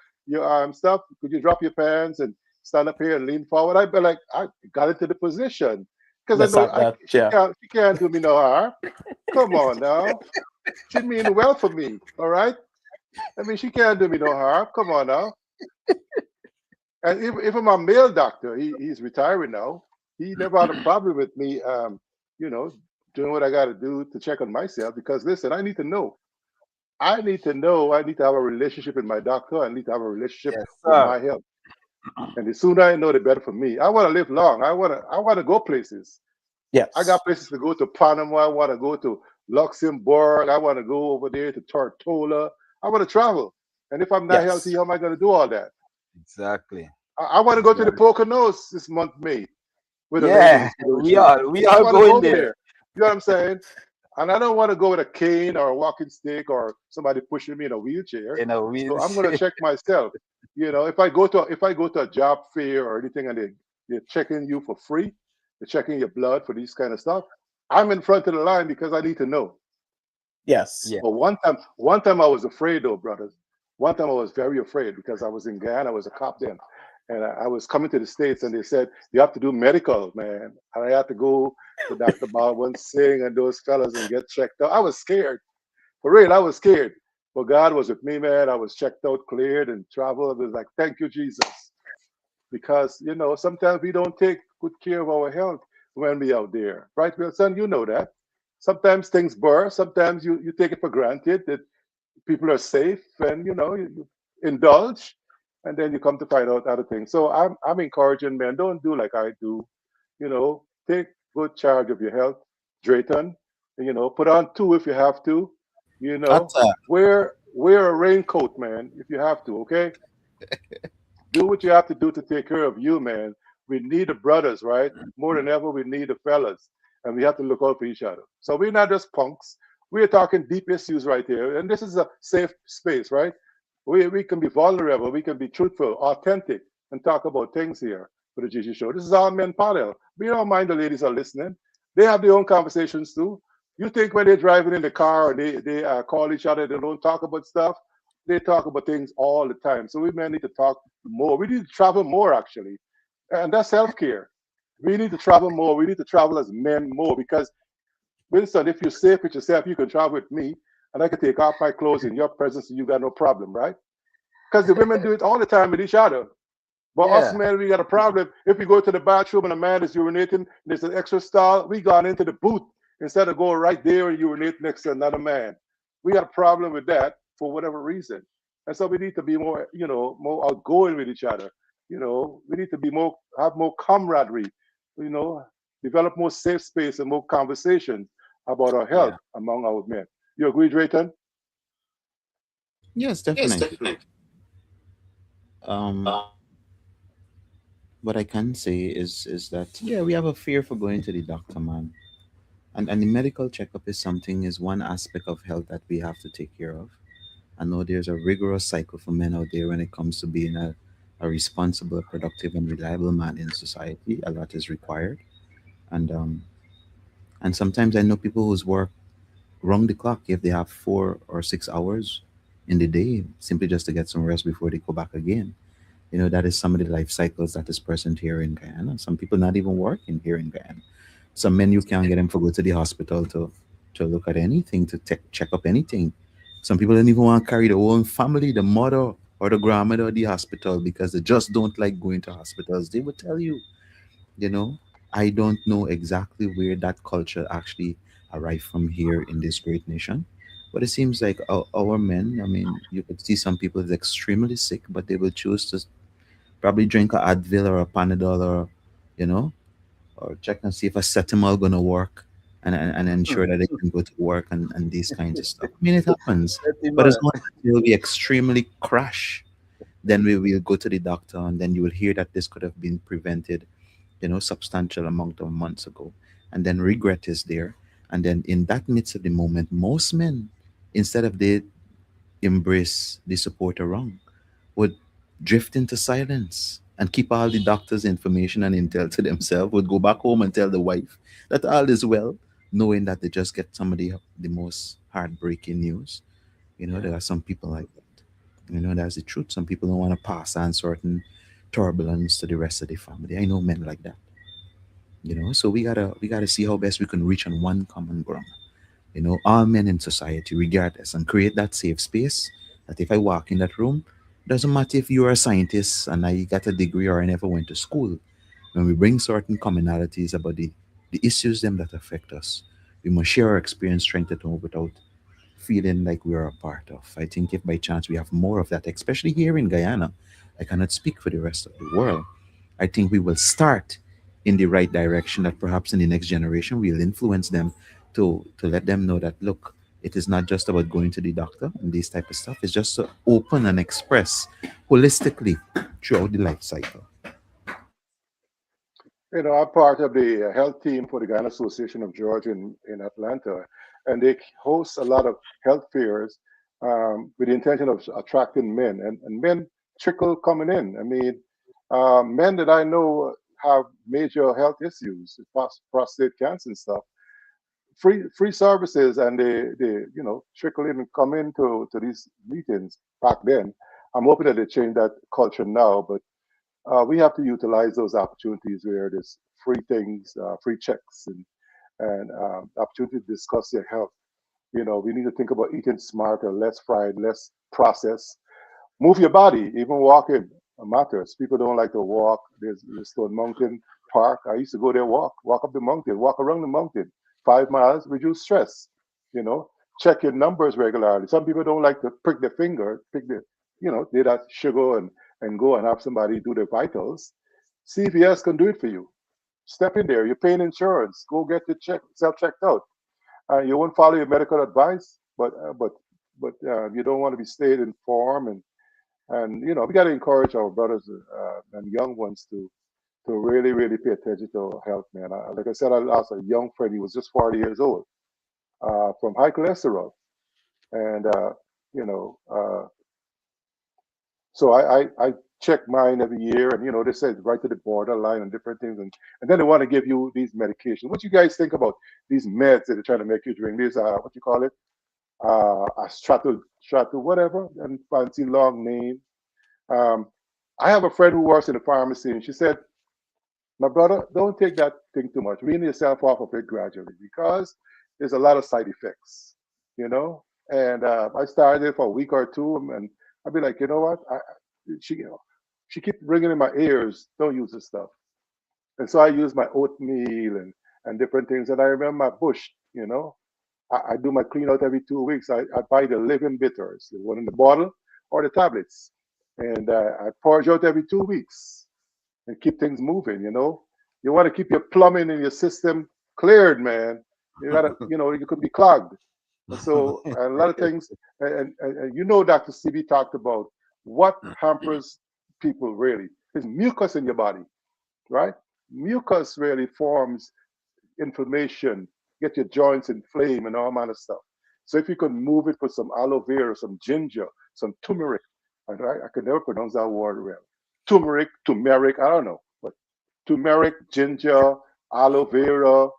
stuff? Could you drop your pants and stand up here and lean forward?" I be like, I got into the position because I Yes. know That. she Yeah. can't do me no harm. Come on now, she mean well for me, all right? I mean, she can't do me no harm. Come on now. And even my male doctor, he's retiring now. He never had a problem with me, you know, doing what I got to do to check on myself. Because listen, I need to know. I need to know. I need to have a relationship with my doctor. I need to have a relationship Yes, with sir. my health. And the sooner I know, the better for me. I want to live long. I want to go places. I Yes. got places to go to Panama. I want to go to Luxembourg. I want to go over there to Tortola. I want to travel. And if I'm not healthy, Yes. how am I going to do all that? Exactly. I want to go to the Exactly. Poconos this month, May, with the Yeah, ladies for the we retreat. are we I are want to go going over there. there. You know what I'm saying? And I don't want to go with a cane or a walking stick or somebody pushing me in a wheelchair. In a So I'm going to wheelchair. check myself. If I go to a job fair or anything and they're checking you for free, they're checking your blood for these kind of stuff. I'm in front of the line because I need to know. Yes. Yeah. But one time I was afraid though, brothers. One time I was very afraid because I was in Guyana. I was a cop then, and I was coming to the states, and they said you have to do medical, man. And I had to go to Dr. Baldwin Singh and those fellas and get checked out. I was scared, for real. I was scared. But God was with me, man. I was checked out, cleared, and traveled. It was like, thank you, Jesus. Because, sometimes we don't take good care of our health when we out there. Right, Wilson? You know that. Sometimes things burst. Sometimes you take it for granted that people are safe and, you indulge. And then you come to find out other things. So I'm encouraging men, don't do like I do. Take good charge of your health, Drayton. Put on two if you have to. That's Wear a raincoat, man, if you have to. Okay, do what you have to do to take care of you, man. We need the brothers, right? More than ever, we need the fellas, and we have to look out for each other. So we're not just punks. We're talking deep issues right here, and this is a safe space, right? We can be vulnerable, we can be truthful, authentic, and talk about things here for the Gigi Show. This is all men panel. We don't mind the ladies are listening. They have their own conversations too. You think when they're driving in the car and they call each other, they don't talk about stuff. They talk about things all the time. So we men need to talk more. We need to travel more, actually. And that's health care. We need to travel more. We need to travel as men more because, Winston, if you're safe with yourself, you can travel with me and I can take off my clothes in your presence and you got no problem, right? Because the women do it all the time with each other. But us Yeah. men, we got a problem. If we go to the bathroom and a man is urinating, and there's an extra stall, we gone into the booth instead of going right there and urinate next to another man. We got a problem with that for whatever reason. And so we need to be more, more outgoing with each other. We need to be have more camaraderie, you know, develop more safe space and more conversations about our health Yeah. among our men. You agree, Drayton? yes, definitely. Um, what I can say is that yeah, we have a fear for going to the doctor, man. And the medical checkup is one aspect of health that we have to take care of. I know there's a rigorous cycle for men out there when it comes to being a responsible, productive, and reliable man in society. A lot is required, and sometimes I know people whose work round the clock if they have 4 or 6 hours in the day simply just to get some rest before they go back again. That is some of the life cycles that is present here in Guyana. Some people not even working here in Guyana. Some men you can't get them to go to the hospital to look at anything, to check up anything. Some people don't even want to carry their own family, the mother or the grandmother, to the hospital because they just don't like going to hospitals. They will tell you, you know. I don't know exactly where that culture actually arrived from here in this great nation. But it seems like our men, I mean, you could see some people is extremely sick, but they will choose to probably drink a Advil or a Panadol or, you know, or check and see if a Setimol gonna work and ensure that they can go to work and these kinds of stuff. I mean, it happens, Pretty but it's much. not until we extremely crash, then we will go to the doctor and then you will hear that this could have been prevented, substantial amount of months ago. And then regret is there. And then in that midst of the moment, most men, instead of they embrace the support around, would drift into silence and keep all the doctor's information and intel to themselves, would go back home and tell the wife that all is well, knowing that they just get some of the most heartbreaking news. Yeah. There are some people like that. That's the truth. Some people don't want to pass on certain turbulence to the rest of the family. I know men like that. So we gotta see how best we can reach on one common ground. All men in society, regardless, and create that safe space that if I walk in that room, doesn't matter if you're a scientist and I got a degree or I never went to school. When we bring certain commonalities about the issues them that affect us, we must share our experience, strength at home without feeling like we are a part of. I think if by chance we have more of that, especially here in Guyana, I cannot speak for the rest of the world. I think we will start in the right direction that perhaps in the next generation we'll influence them to let them know that look, it is not just about going to the doctor and this type of stuff. It's just to open and express holistically throughout the life cycle. I'm part of the health team for the Ghana Association of Georgia in Atlanta, and they host a lot of health fairs with the intention of attracting men, and men trickle coming in. I mean, men that I know have major health issues, prostate cancer and stuff. Free services, and they trickle in and come into to these meetings back then. I'm hoping that they change that culture now, but we have to utilize those opportunities where there's free things, free checks, and opportunity to discuss their health. We need to think about eating smarter, less fried, less processed. Move your body, even walking matters. People don't like to walk. There's Stone Mountain Park. I used to go there, walk up the mountain, walk around the mountain. 5 miles, reduce stress. You know, check your numbers regularly. Some people don't like to prick their finger, do that sugar and go and have somebody do their vitals. CVS can do it for you. Step in there. You're paying insurance. Go get your self checked out. You won't follow your medical advice, but you don't want to be stayed informed and we got to encourage our brothers and young ones to really really pay attention to our health, man. Like I said, I lost a young friend. He was just 40 years old from high cholesterol, and you know, so I check mine every year, and they say it's right to the borderline and different things, and then they want to give you these medications. What you guys think about these meds that they're trying to make you drink? These what you call it? A strato whatever, and fancy long name. Um, I have a friend who works in the pharmacy, and she said, "My brother, don't take that thing too much. Wean yourself off of it gradually because there's a lot of side effects, you know." And I started it for a week or two, and I'd be like, you know what? She, you know, she kept ringing in my ears. Don't use this stuff. And so I use my oatmeal and different things. And I remember my bush, I do my clean out every 2 weeks. I buy the living bitters, the one in the bottle or the tablets. And I purge out every 2 weeks and keep things moving. You want to keep your plumbing in your system cleared, man. You gotta, you could be clogged. So a lot of things, and Dr. CB talked about what hampers people really is mucus in your body, right? Mucus really forms inflammation, get your joints inflamed and all manner of stuff. So if you can move it, put some aloe vera, some ginger, some turmeric. I could never pronounce that word well. Turmeric, I don't know, but turmeric, ginger, aloe vera.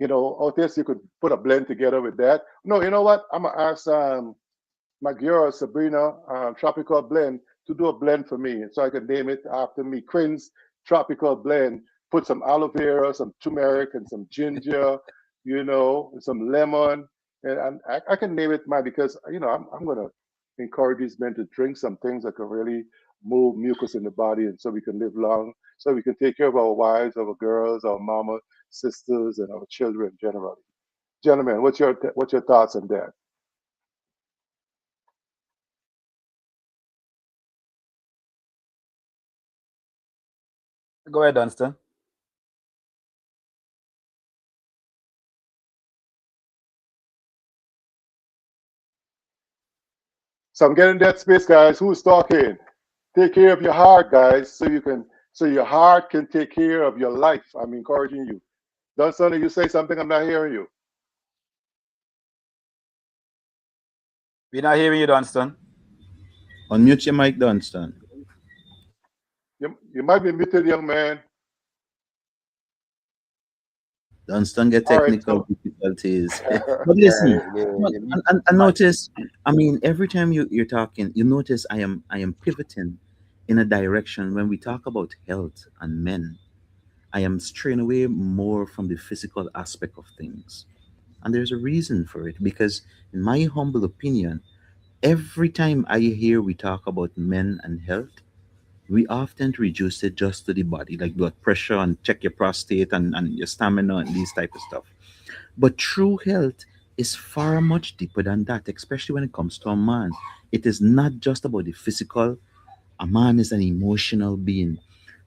Out there, so you could put a blend together with that. No, you know what? I'm gonna ask my girl Sabrina, Tropical Blend, to do a blend for me, so I can name it after me. Quinn's Tropical Blend. Put some aloe vera, some turmeric, and some ginger, and some lemon, and I can name it mine because I'm gonna encourage these men to drink some things that can really move mucus in the body, and so we can live long, so we can take care of our wives, our girls, our mama, sisters, and our children generally. Gentlemen, what's your thoughts on that? Go ahead, Dunstan. So I'm getting that space, guys. Who's talking? Take care of your heart, guys, so your heart can take care of your life. I'm encouraging you. Dunstan, you say something, I'm not hearing you. We're not hearing you, Dunstan. Unmute your mic, Dunstan. You might be muted, young man. Dunstan get All right, technical so difficulties. But listen, I Might. notice. I mean, every time you're talking, you notice I am pivoting in a direction when we talk about health and men. I am straying away more from the physical aspect of things, and there's a reason for it. Because, in my humble opinion, every time I hear we talk about men and health, we often reduce it just to the body, like blood pressure and check your prostate and your stamina and these type of stuff. But true health is far much deeper than that, especially when it comes to a man. It is not just about the physical. A man is an emotional being,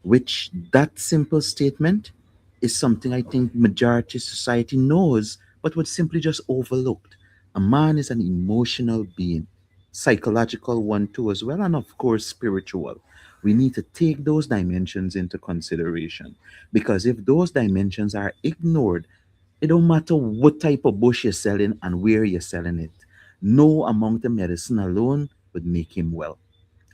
which that simple statement is something I think majority society knows, but would simply just overlooked. A man is an emotional being, psychological one too as well, and of course spiritual. We need to take those dimensions into consideration, because if those dimensions are ignored, it don't matter what type of bush you're selling and where you're selling it. No amount of medicine alone would make him well.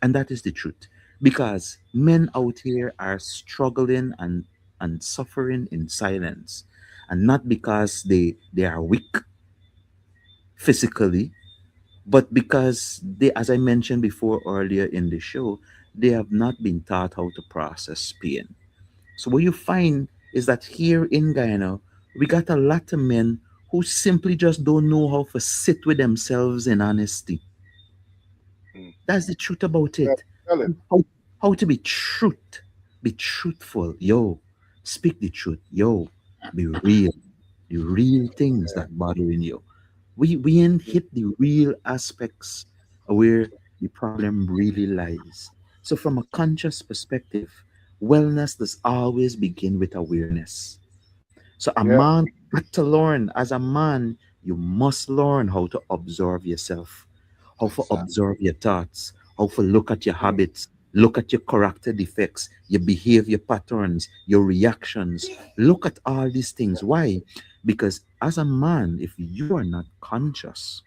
And that is the truth. Because men out here are struggling and suffering in silence. And not because they are weak physically, but because they, as I mentioned before earlier in the show, they have not been taught how to process pain. So what you find is that here in Guyana, we got a lot of men who simply just don't know how to sit with themselves in honesty. Mm. That's the truth about Tell, it. tell it. How, how to be truthful. Yo, speak the truth. Yo, be real. The real things Yeah. that bothering you. We ain't Mm. hit the real aspects of where the problem really lies. So from a conscious perspective, wellness does always begin with awareness. So a Yeah. man got to learn. As a man, you must learn how to observe yourself, how to Exactly. observe your thoughts, how to look at your Mm. habits, look at your character defects, your behavior patterns, your reactions. Look at all these things. Why? Because as a man, if you are not conscious,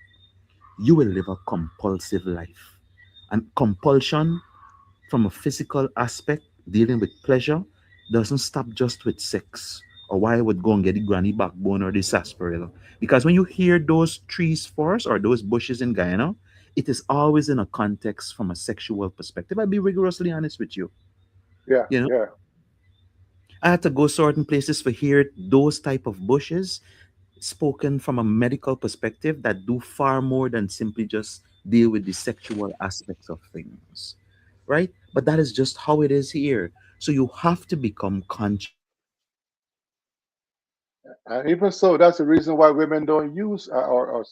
you will live a compulsive life. And compulsion from a physical aspect, dealing with pleasure, doesn't stop just with sex or why I would go and get the granny backbone or the sarsaparilla. Because when you hear those trees first or those bushes in Guyana, it is always in a context from a sexual perspective. I'll be rigorously honest with you. Yeah. You know, Yeah. I had to go certain places for hear those type of bushes spoken from a medical perspective that do far more than simply just deal with the sexual aspects of things, right? But that is just how it is here. So you have to become conscious of your surroundings. And even so, that's the reason why women don't use or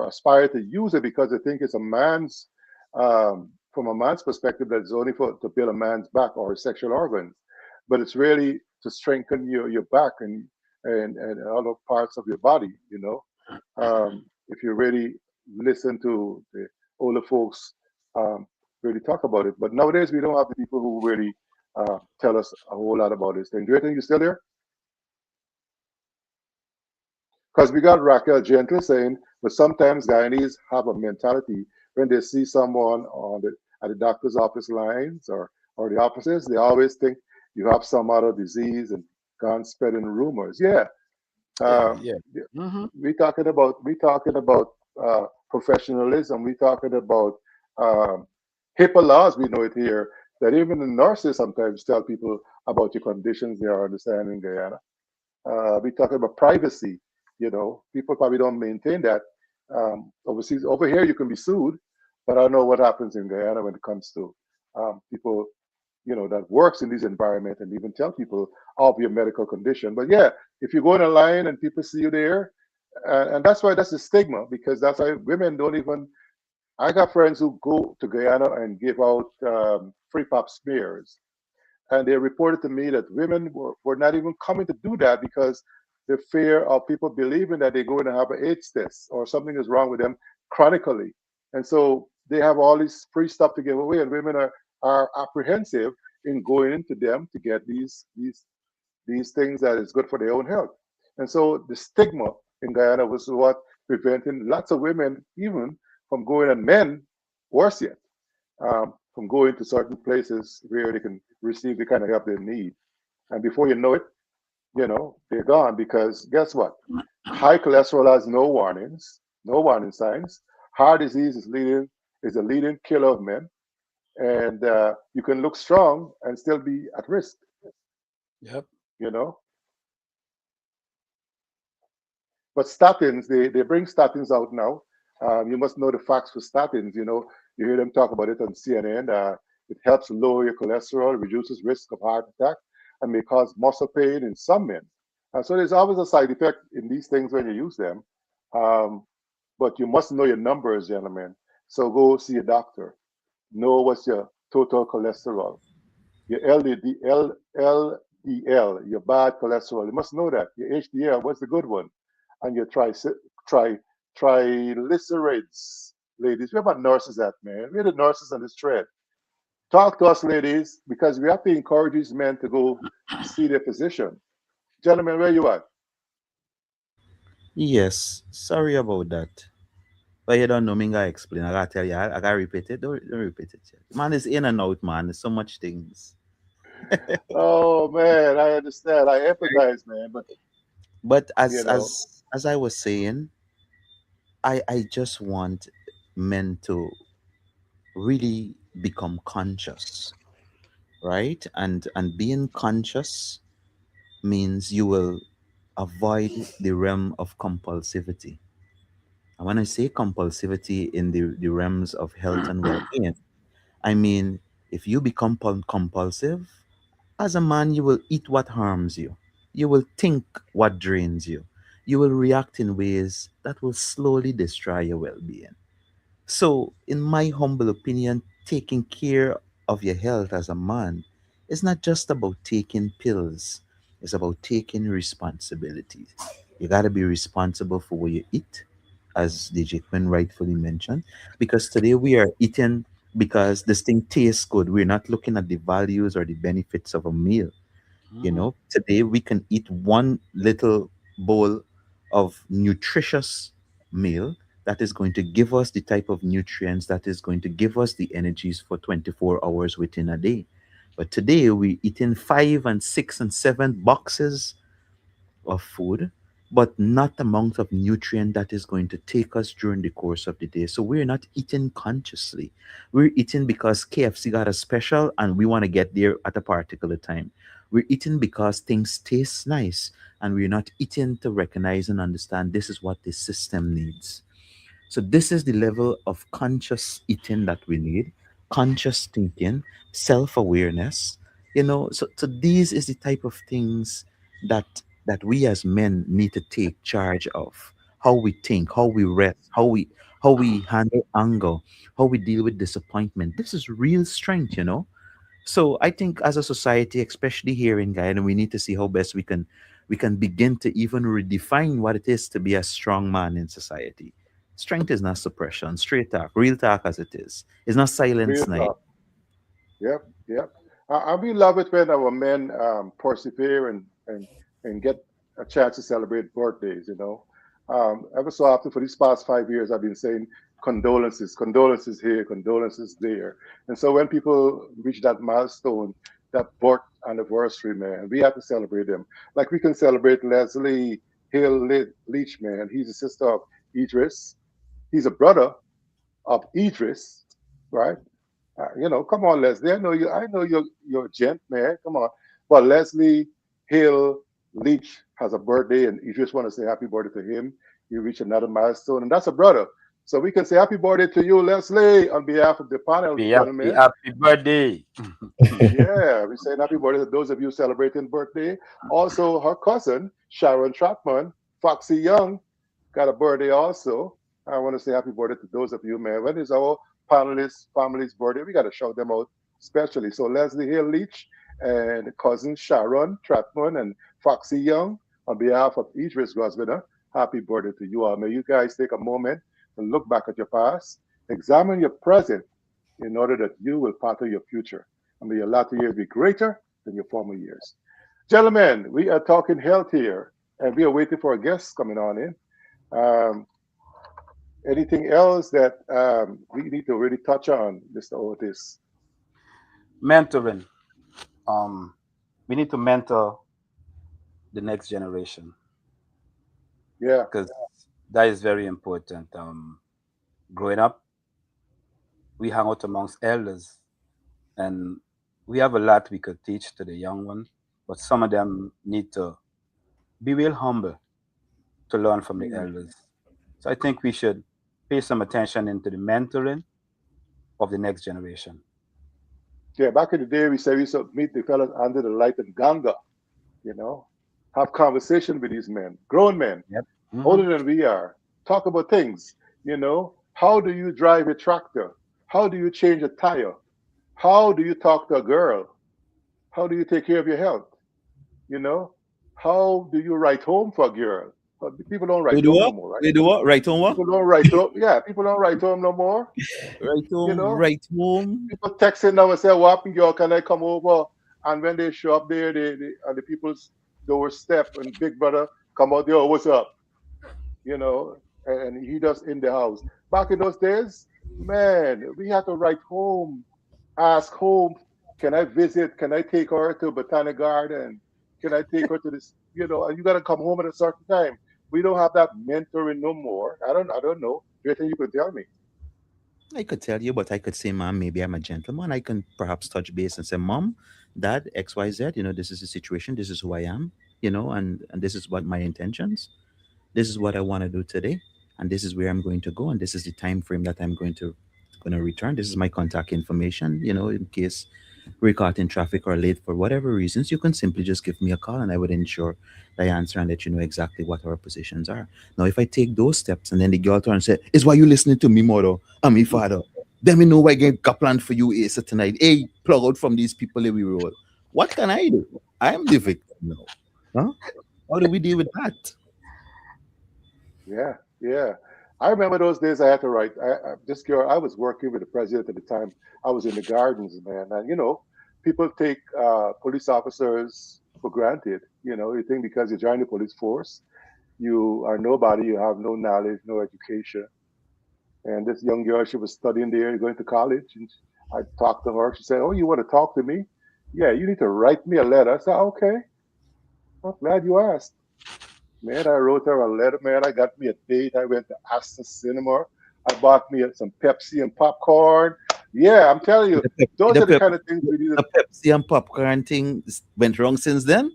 aspire to use it because they think it's a man's, from a man's perspective, that it's only for to build a man's back or his sexual organs, but it's really to strengthen your back and other parts of your body. If you really listen to the older folks um, really talk about it, but nowadays we don't have the people who really tell us a whole lot about this thing. Do you think you're still there? Because we got Raquel Gentle saying, but sometimes Guyanese have a mentality when they see someone at the doctor's office lines or the offices, they always think you have some other disease and gone spreading rumors. Yeah, Yeah, um, yeah. Hmm. we talking about professionalism. We talking about um, HIPAA laws. We know it here that even the nurses sometimes tell people about your conditions they are understanding Guyana. We talk about privacy. People probably don't maintain that. Overseas, over here, you can be sued, but I don't know what happens in Guyana when it comes to people, that works in these environments and even tell people of your medical condition. But yeah, if you go in a line and people see you there, and that's why that's a stigma because that's why women don't even. I got friends who go to Guyana and give out free pop smears and they reported to me that women were not even coming to do that because the fear of people believing that they're going to have an AIDS test or something is wrong with them chronically. And so they have all this free stuff to give away, and women are apprehensive in going into them to get these things that is good for their own health. And so the stigma in Guyana was what preventing lots of women even from going, and men worse yet, from going to certain places where they can receive the kind of help they need. And before you know it, they're gone because guess what? High cholesterol has no warnings, no warning signs. Heart disease is a leading killer of men, and you can look strong and still be at risk. Yep. You know, but statins, they bring statins out now. You must know the facts for statins. You hear them talk about it on CNN. It helps lower your cholesterol, reduces risk of heart attack, and may cause muscle pain in some men. So there's always a side effect in these things when you use them. Um, but you must know your numbers, gentlemen. So go see a doctor. Know what's your total cholesterol, your LDL, your bad cholesterol. You must know that. Your HDL, what's the good one? And your tri triglycerides. Ladies, where about nurses at, man? Where are the nurses on this thread? Talk to us, ladies, because we have to encourage these men to go see their physician. Gentlemen, where you at? Yes, sorry about that. But you don't know me, I explain. I gotta tell you, I gotta repeat it. Don't repeat it. Yet. Man, it's in and out, man. There's so much things. Oh man, I understand. I empathize, man. But But you as know, as as I was saying, I just want men to really become conscious, right? And being conscious means you will avoid the realm of compulsivity. And when I say compulsivity in the realms of health and well-being, I mean, if you become compulsive, as a man, you will eat what harms you. You will think what drains you. You will react in ways that will slowly destroy your well being. So, in my humble opinion, taking care of your health as a man is not just about taking pills, it's about taking responsibility. You got to be responsible for what you eat, as DJ Quinn rightfully mentioned, because today we are eating because this thing tastes good. We're not looking at the values or the benefits of a meal. Today we can eat one little bowl of nutritious meal that is going to give us the type of nutrients that is going to give us the energies for 24 hours within a day. But today we're eating 5 and 6 and 7 boxes of food, but not the amount of nutrient that is going to take us during the course of the day. So we're not eating consciously. We're eating because KFC got a special and we want to get there at a particular time. We're eating because things taste nice, and we're not eating to recognize and understand this is what this system needs. So this is the level of conscious eating that we need, conscious thinking, self-awareness. So these is the type of things that we as men need to take charge of. How we think, how we rest, how we handle anger, how we deal with disappointment. This is real strength. So I think as a society, especially here in Guyana, we need to see how best we can begin to even redefine what it is to be a strong man in society. Strength is not suppression, straight talk, real talk as it is. It's not Real silence night. talk. Yep, yep. I we love it when our men persevere and get a chance to celebrate birthdays. Ever so often for these past 5 years, I've been saying condolences, condolences here, condolences there. And so when people reach that milestone, that birth anniversary, man, we have to celebrate them. Like we can celebrate Leslie Leach, man. He's a sister of Idris. He's a brother of Idris, right? Come on, Leslie. I know you. I know you're a gent, man. Come on. But Leslie Hill Leach has a birthday, and you just want to say happy birthday to him. You reach another milestone, and that's a brother. So we can say happy birthday to you, Leslie, on behalf of the panel, Happy, happy, gentlemen. happy birthday. Yeah, we say happy birthday to those of you celebrating birthday. Also, her cousin Sharon Trotman, Foxy Young, got a birthday also. I want to say happy birthday to those of you, man. When is our panelists' family's birthday? We got to shout them out specially. So Leslie Hill Leach and cousin Sharon Trotman and Foxy Young, on behalf of Idris Grosvenor, happy birthday to you all. May you guys take a moment and look back at your past, examine your present in order that you will pattern your future. And may your latter years be greater than your former years. Gentlemen, we are talking health here, and we are waiting for a guest coming on in. Um, Anything else that we need to really touch on, Mr. Otis? Mentoring. We need to mentor the next generation Yeah, because that is very important. Growing up, we hang out amongst elders, and we have a lot we could teach to the young one, but some of them need to be real humble to learn from the elders. So I think we should pay some attention into the mentoring of the next generation. yeah. Back in the day, we said we used to meet the fellas under the light and ganga, you know, have conversation with these men, grown men, Yep. older than we are, talk about things, how do you drive a tractor? How do you change a tire? How do you talk to a girl? How do you take care of your health? You know, how do you write home for a girl? But people don't We write do home no what? more, right? We do what? Right on what? People don't write home. Yeah, people don't write home no more. Right You home, know, right home. people texting now and say, "What happened, girl? Can I come over?" And when they show up there, they on the people's doorstep, and Big Brother come out there, "Oh, what's up?" And he just in the house. Back in those days, man, we had to write home, ask home, can I visit? Can I take her to Botanic Garden? Can I take her to this? And you gotta come home at a certain time. We don't have that mentoring no more. I don't know. Do you think you could tell me? I could tell you, but I could say, Mom, maybe I'm a gentleman. I can perhaps touch base and say, Mom, Dad, XYZ, this is the situation. This is who I am. and this is what my intentions. This is what I want to do today, and this is where I'm going to go, and this is the time frame that I'm going to return. This is my contact information. In case we're caught in traffic or late for whatever reasons, you can simply just give me a call, and I would ensure that I answer and let you know exactly what our positions are. Now, if I take those steps, and then the girl turn and say, "Is why you listening to me, mother? I'm my father." Then me know what I get plan for you is tonight. Hey, plug out from these people that we roll. What can I do? I am the victim now. Huh? How do we deal with that? Yeah, yeah. I remember those days I had to write. This girl, I was working with the president at the time. I was in the gardens, man. And, people take police officers for granted. You think because you join the police force, you are nobody, you have no knowledge, no education. And this young girl, she was studying there, going to college. And I talked to her. She said, "Oh, you want to talk to me? Yeah, you need to write me a letter." I said, "Okay, I'm glad you asked." Man, I wrote her a letter, man. I got me a date. I went to Astor Cinema. I bought me some Pepsi and popcorn. Yeah, I'm telling you, those The, are the pep, kind of things we need. the Pepsi and popcorn thing went wrong since then.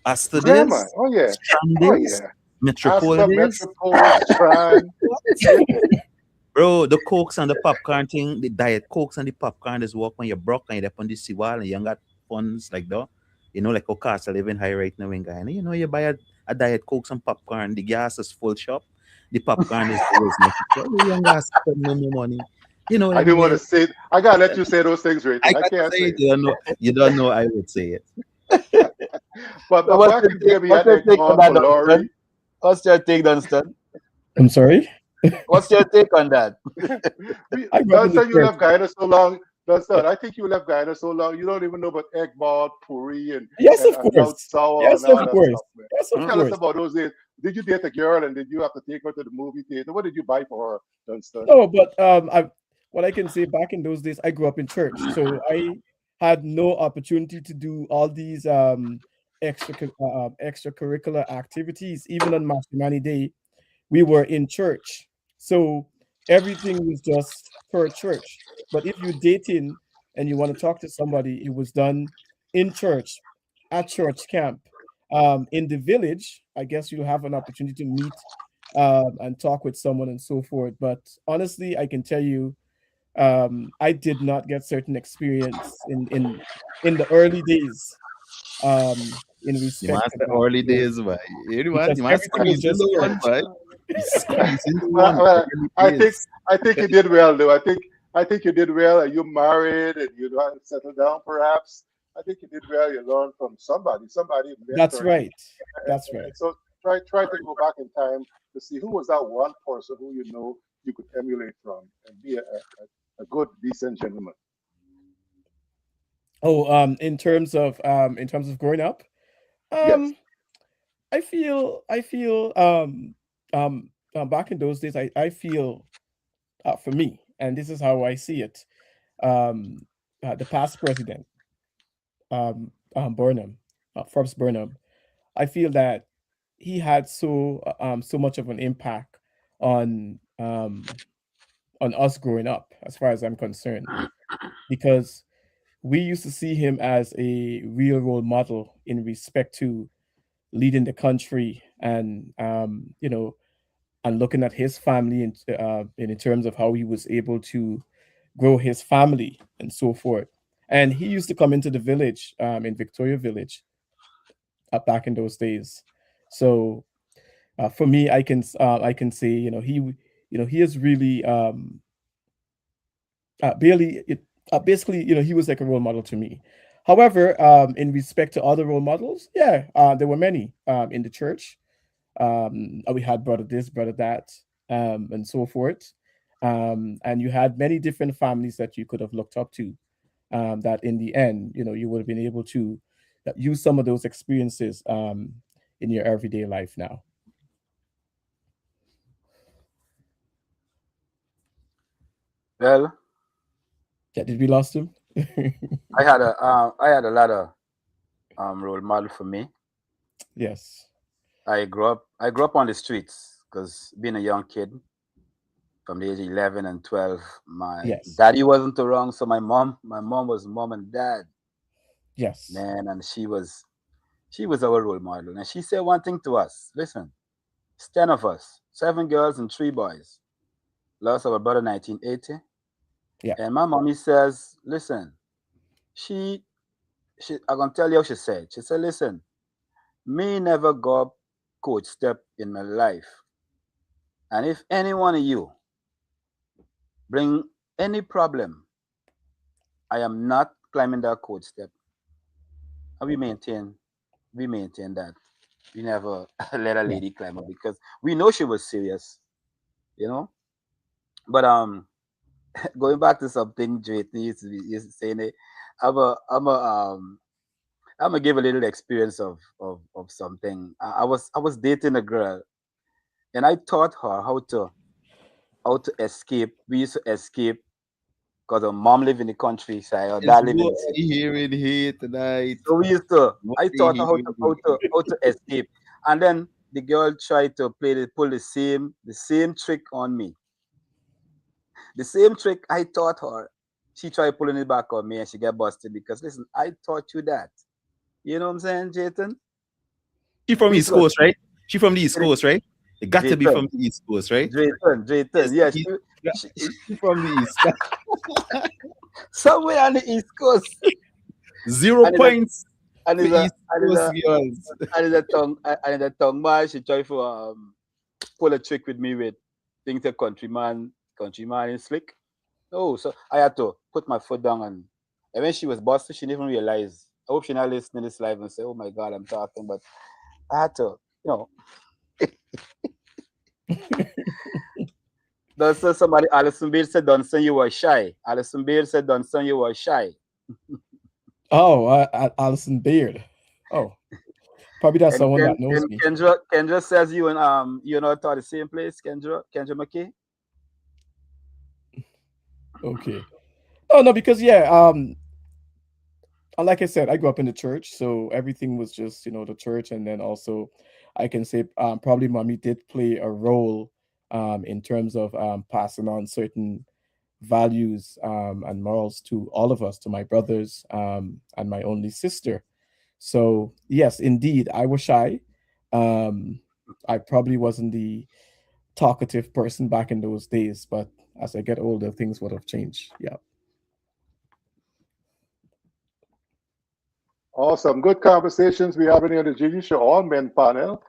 Astor Grandma, days, oh yeah, Strand oh days, yeah. Metropole Astor, days. Metropole, Strand. Yeah, Bro, the cokes and the popcorn thing, the diet cokes and the popcorn is work when you're broke and you're up on the seawall and you ain't got funds like that. Like Ocasa living high right now in Guyana. You buy a diet cokes and popcorn, the gas is full shop, the popcorn is always necessary. You ain't got to spend no more money. I Them didn't want to days. say it. I gotta let you say those things, I Rayton. I got to can't say say it. it. You don't know I would say it. But So back in there, we what's had your take on Egmont, that, Mallory. Dunstan? What's your take, Dunstan? I'm sorry. What's your take on that? I grew up in the Dunstan, you church. left Guyana so long. Dunstan, I think you left Guyana so long. You don't even know about Egmont, Puri, and, Yes, and, of and Mount course. Sawa Yes, and of all that course. stuff, man. Yes, of Tell us course. about those days. Did you date a girl and did you have to take her to the movie theater? What did you buy for her, Dunstan? No, but what I can say back in those days, I grew up in church, so I had no opportunity to do all these extracurricular activities. Even on Matrimony Day, we were in church, so everything was just per church. But if you're dating and you want to talk to somebody, it was done in church, at church camp. In the village, I guess you have an opportunity to meet and talk with someone and so forth. But honestly, I can tell you, I did not get certain experience in the early days in You respect must to the that early because days, boy. You must everything was squeeze in just the one, church. boy. You squeeze in the Well, one. well, Early I think days. I think you did well, though. I think you did well. You married and you know how to settle down, perhaps. I think you did well. You learned from somebody That's mentored you, right. That's and right. so try to go back in time to see who was that one person who you could emulate from and be a good, decent gentleman. Oh, in terms of growing up, Yes. um, I feel back in those days, I feel for me, and this is how I see it. Um, the past president, Burnham, Forbes Burnham, I feel that he had so much of an impact on on us growing up, as far as I'm concerned, because we used to see him as a real role model in respect to leading the country and and looking at his family in terms of how he was able to grow his family and so forth. And he used to come into the village in Victoria Village back in those days. So for me, I can say he is really barely it, basically he was like a role model to me. However, in respect to other role models, yeah, there were many in the church. We had brother this, brother that, and so forth. And you had many different families that you could have looked up to. That in the end, you would have been able to use some of those experiences in your everyday life now. Well, Yeah, did we lost him? I had a lot of role model for me. Yes. I grew up on the streets because being a young kid from the age of 11 and 12, my Yes. daddy wasn't around, so my mom was mom and dad, Yes. man, and she was She was our role model. And she said one thing to us. Listen, it's 10 of us, 7 girls and 3 boys. Lost our brother 1980. Yeah. And my mommy says, listen, she I'm gonna tell you how she said. She said, listen, me never go up coach step in my life. And if any one of you bring any problem, I am not climbing that coach step. And we maintain that. We never let a Yeah. lady climb up because we know she was serious, you know. But going back to something Drayton used to saying it, I'm gonna give a little experience of something. I was dating a girl and I taught her how to escape. We used to escape because her mom lived in the countryside, her It's dad lived in what the city. we hearing here tonight. So we used to. What I we taught her hearing here. how to escape, and then the girl tried to pull the same trick on me. The same trick I taught her. She tried pulling it back on me, and she got busted because listen, I taught you that. You know what I'm saying, Jayton? She from Which East was Coast, right? She from the East Coast, right? It got to be Jayton, from the East Coast, right? Drayton. Yes, Yeah, she from the East. somewhere on the East Coast, 0 and it's a points and for it's a East Coast girls. and it's a tongue man. She tried for pull a trick with me with things a countryman is slick. No, so I had to put my foot down and when she was busted, she didn't even realize. I hope she not listening to this live and say, "Oh my God, I'm talking," but I had to, you know. That's somebody. Alison Beard said, "Dunson, you were shy." Alison Beard said, "Dunson, you were shy." Oh, Alison Beard. Oh, probably that's someone that knows And me. Kendra says you know taught the same place. Kendra McKay. Okay. Oh no, because yeah, like I said, I grew up in the church, so everything was just the church, and then also I can say probably mommy did play a role in terms of passing on certain values and morals to all of us, to my brothers and my only sister. So yes, indeed, I was shy. Um, I probably wasn't the talkative person back in those days, but as I get older, things would have changed. Yeah. Awesome. Good conversations we having here on the Gigi Show All Men panel.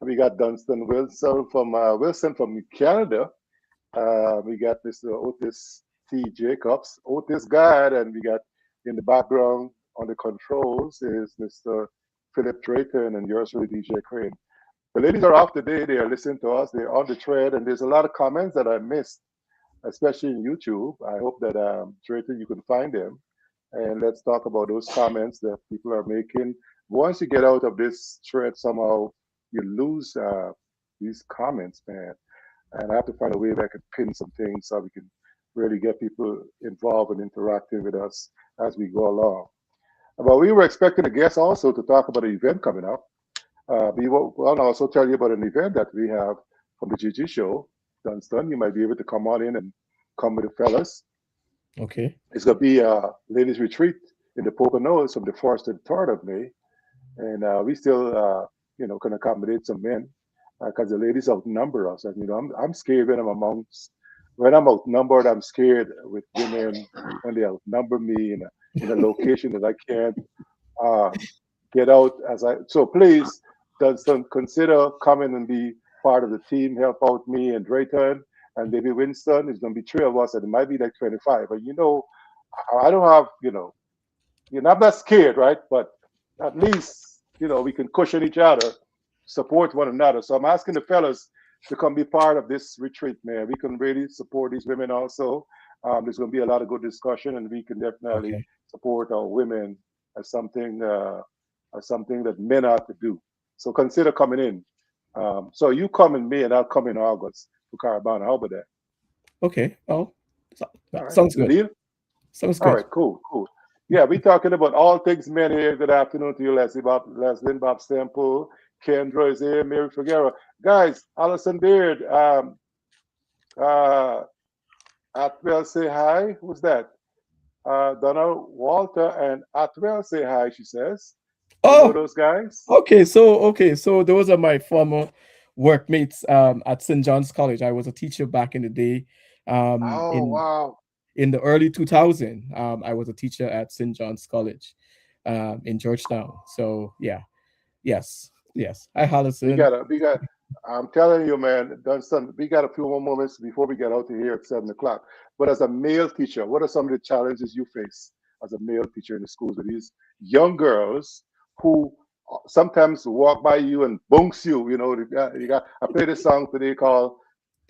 We got Dunstan Wilson from Canada. We got Mr. Otis T. Jacobs, Otis Guide, and we got in the background on the controls is Mr. Philip Drayton and yours truly, DJ Crane. The ladies are off today. They are listening to us. They're on the thread, and there's a lot of comments that I missed, especially in YouTube. I hope that Drayton, you can find them, and let's talk about those comments that people are making. Once you get out of this thread, somehow you lose these comments, man. And I have to find a way that I can pin some things so we can really get people involved and interacting with us as we go along. But we were expecting a guest also to talk about an event coming up. We will also tell you about an event that we have from the GG show. Dunstan, you might be able to come on in and come with the fellas. Okay. It's going to be a ladies' retreat in the Poconos from the 1st to the 3rd of May. And we still, can accommodate some men because the ladies outnumber us. And, I'm scared when I'm outnumbered, I'm scared with women when they outnumber me in a location that I can't get out so please, Dunstan, consider coming and be part of the team, help out me and Drayton and maybe Winston. It's going to be 3 of us, and it might be like 25. But I don't have, I'm not scared, right? But at least, we can cushion each other, support one another. So I'm asking the fellas to come be part of this retreat, man. We can really support these women also. There's going to be a lot of good discussion, and we can definitely Okay. support our women as something that men ought to do. So consider coming in. So you come in May, and I'll come in August to Carabana. How about that? Okay. Oh, All right. sounds Good good. deal? Sounds All good. right, cool. Yeah, we're talking about all things men here. Good afternoon to you, Leslie Bob Stemple, Kendra is here, Mary Figueroa. Guys, Alison Beard, Atwell say hi. Who's that? Donna Walter and Atwell say hi, she says. You know Oh, those guys? okay, so those are my former workmates at St. John's College. I was a teacher back in the day. Um, Oh, in wow. in the early 2000, I was a teacher at St. John's College in Georgetown. So yeah, yes. Hi, We Hallison. got we got. I'm telling you, man, Dunstan, we got a few more moments before we get out of here at 7 o'clock. But as a male teacher, what are some of the challenges you face as a male teacher in the schools with these young girls who sometimes walk by you and bunks you? You know, you got. I played a song today called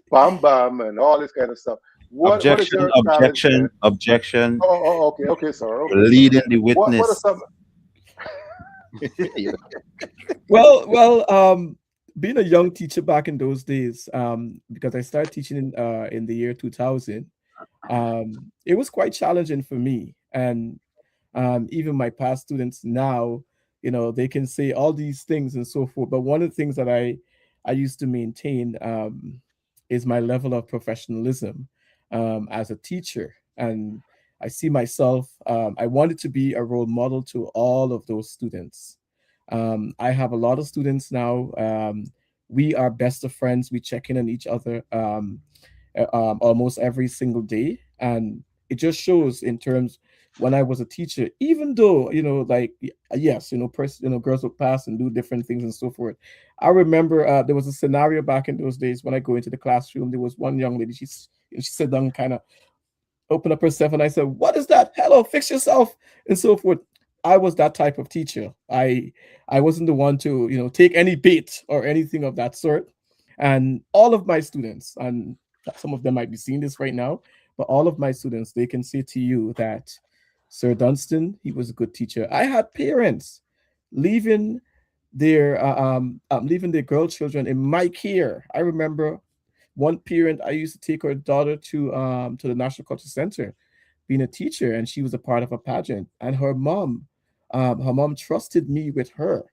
"Bam Bam" and all this kind of stuff. What is Objection, your challenge, objection, man? objection. Okay, sir. Okay, sir. Leading the What are witness. some? Well, being a young teacher back in those days, because I started teaching in the year 2000, it was quite challenging for me. And even my past students now, they can say all these things and so forth. But one of the things that I used to maintain is my level of professionalism as a teacher. And I see myself, I wanted to be a role model to all of those students. I have a lot of students now. We are best of friends. We check in on each other almost every single day. And it just shows in terms when I was a teacher, even though, yes, girls would pass and do different things and so forth. I remember there was a scenario back in those days when I go into the classroom. There was one young lady, she sat down, kind of opened up herself, and I said, "What is that? Hello, fix yourself," and so forth. I was that type of teacher. I wasn't the one to, take any bait or anything of that sort. And all of my students, and some of them might be seeing this right now, but all of my students, they can say to you that Sir Dunstan, he was a good teacher. I had parents leaving leaving their girl children in my care. I remember one parent, I used to take her daughter to the National Culture Center, being a teacher, and she was a part of a pageant. And her mom trusted me with her,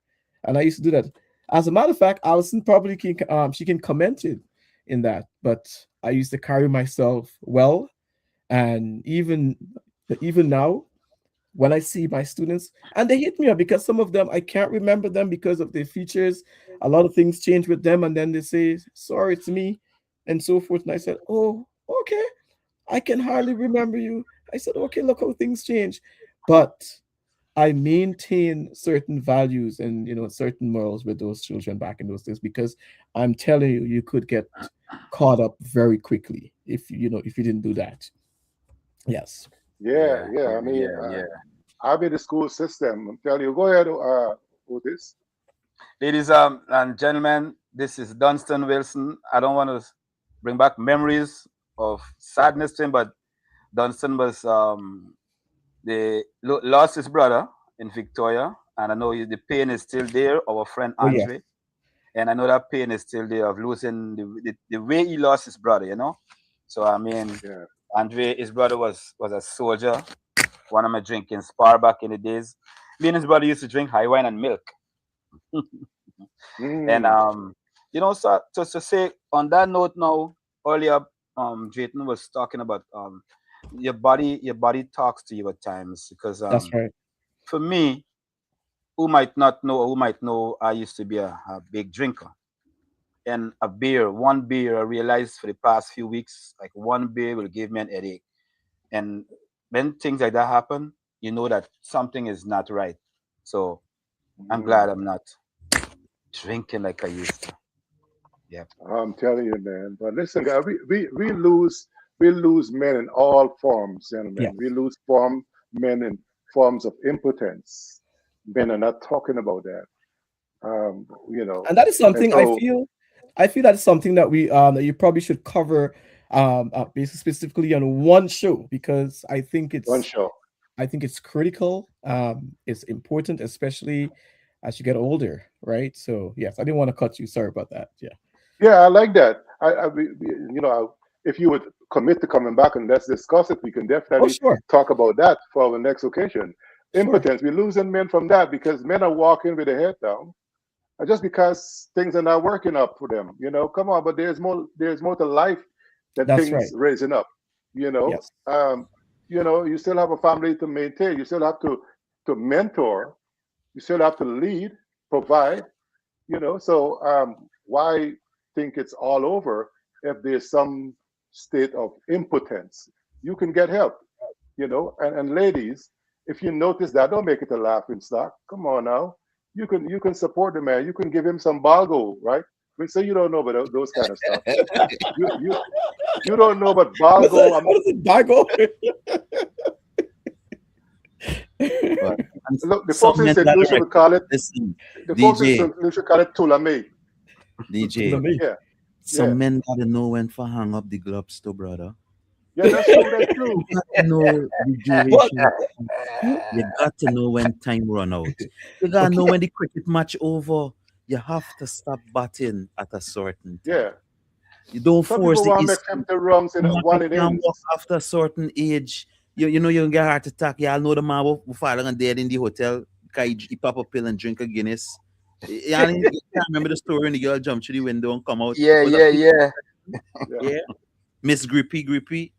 and I used to do that. As a matter of fact, Allison probably she can comment it in that, but I used to carry myself well, and even now, when I see my students, and they hit me up because some of them I can't remember them because of their features. A lot of things change with them, and then they say, "Sorry, it's me," and so forth. And I said, "Oh, okay. I can hardly remember you." I said, "Okay, look how things change." But I maintain certain values and certain morals with those children back in those days, because I'm telling you, you could get caught up very quickly if if you didn't do that. Yes. Yeah. I mean, I'm in the school system. I'm telling you. Go ahead, Otis. Ladies and gentlemen, this is Dunstan Wilson. I don't want to bring back memories of sadness to him, but Dunstan was lost his brother in Victoria, and I know the pain is still there. Our friend Oh yeah. Andre, and I know that pain is still there of losing the way he lost his brother. So I mean, Yeah. Andre, his brother was a soldier. One of my drinking spar back in the days. Me and his brother used to drink high wine and milk. And Mm. so to say on that note now, earlier Drayton was talking about your body talks to you at times, because That's right. for me, who might not know or who might know, I used to be a big drinker. And one beer, I realized for the past few weeks, like one beer will give me an headache. And when things like that happen, you know that something is not right. So I'm glad I'm not drinking like I used to. Yeah. I'm telling you, man. But listen, guys, we lose men in all forms, Yeah. gentlemen. We lose men in forms of impotence. Men are not talking about that. And that is And something so I feel that's something that we that you probably should cover basically specifically on one show, because one show. I think it's critical. It's important, especially as you get older, right? So yes, I didn't want to cut you. Sorry about that. Yeah. Yeah, I like that. If you would commit to coming back and let's discuss it, we can Oh, definitely sure. talk about that for our next occasion. Sure. Impotence. We're losing men from that because men are walking with their head down, just because things are not working up for them. Come on, but there's more. There's more to life than That's things right. raising up. You know, Yes. um, you still have a family to maintain. You still have to mentor You still have to lead, provide, So why think it's all over if there's some state of impotence? You can get help, And ladies, if you notice that, don't make it a laughing stock. Come on now, you can support the man. You can give him some balgo, right? We say you don't know about those kind of stuff. You don't know about balgo. What is it, Bago? But Look, the some folks in men St. that Lucia are- would call it. listen, The folks in DJ, St. Lucia call it tulame. DJ. Yeah, Some yeah. men gotta know when to hang up the gloves, too, brother. Yeah, that's true. That's true. You got to know the duration. You got to know when time run out. You gotta know when the cricket match over. You have to stop batting at a certain time. Yeah. You don't Some force people the want to issue. make them wrongs in Man one can't innings. walk after a certain age. You know you get heart attack. Y'all know the man who falling and dead in the hotel. He pop a pill and drink a Guinness. You can't remember the story when the girl jumped through the window and come out. Yeah, Was yeah, that- yeah. yeah. Miss Grippy.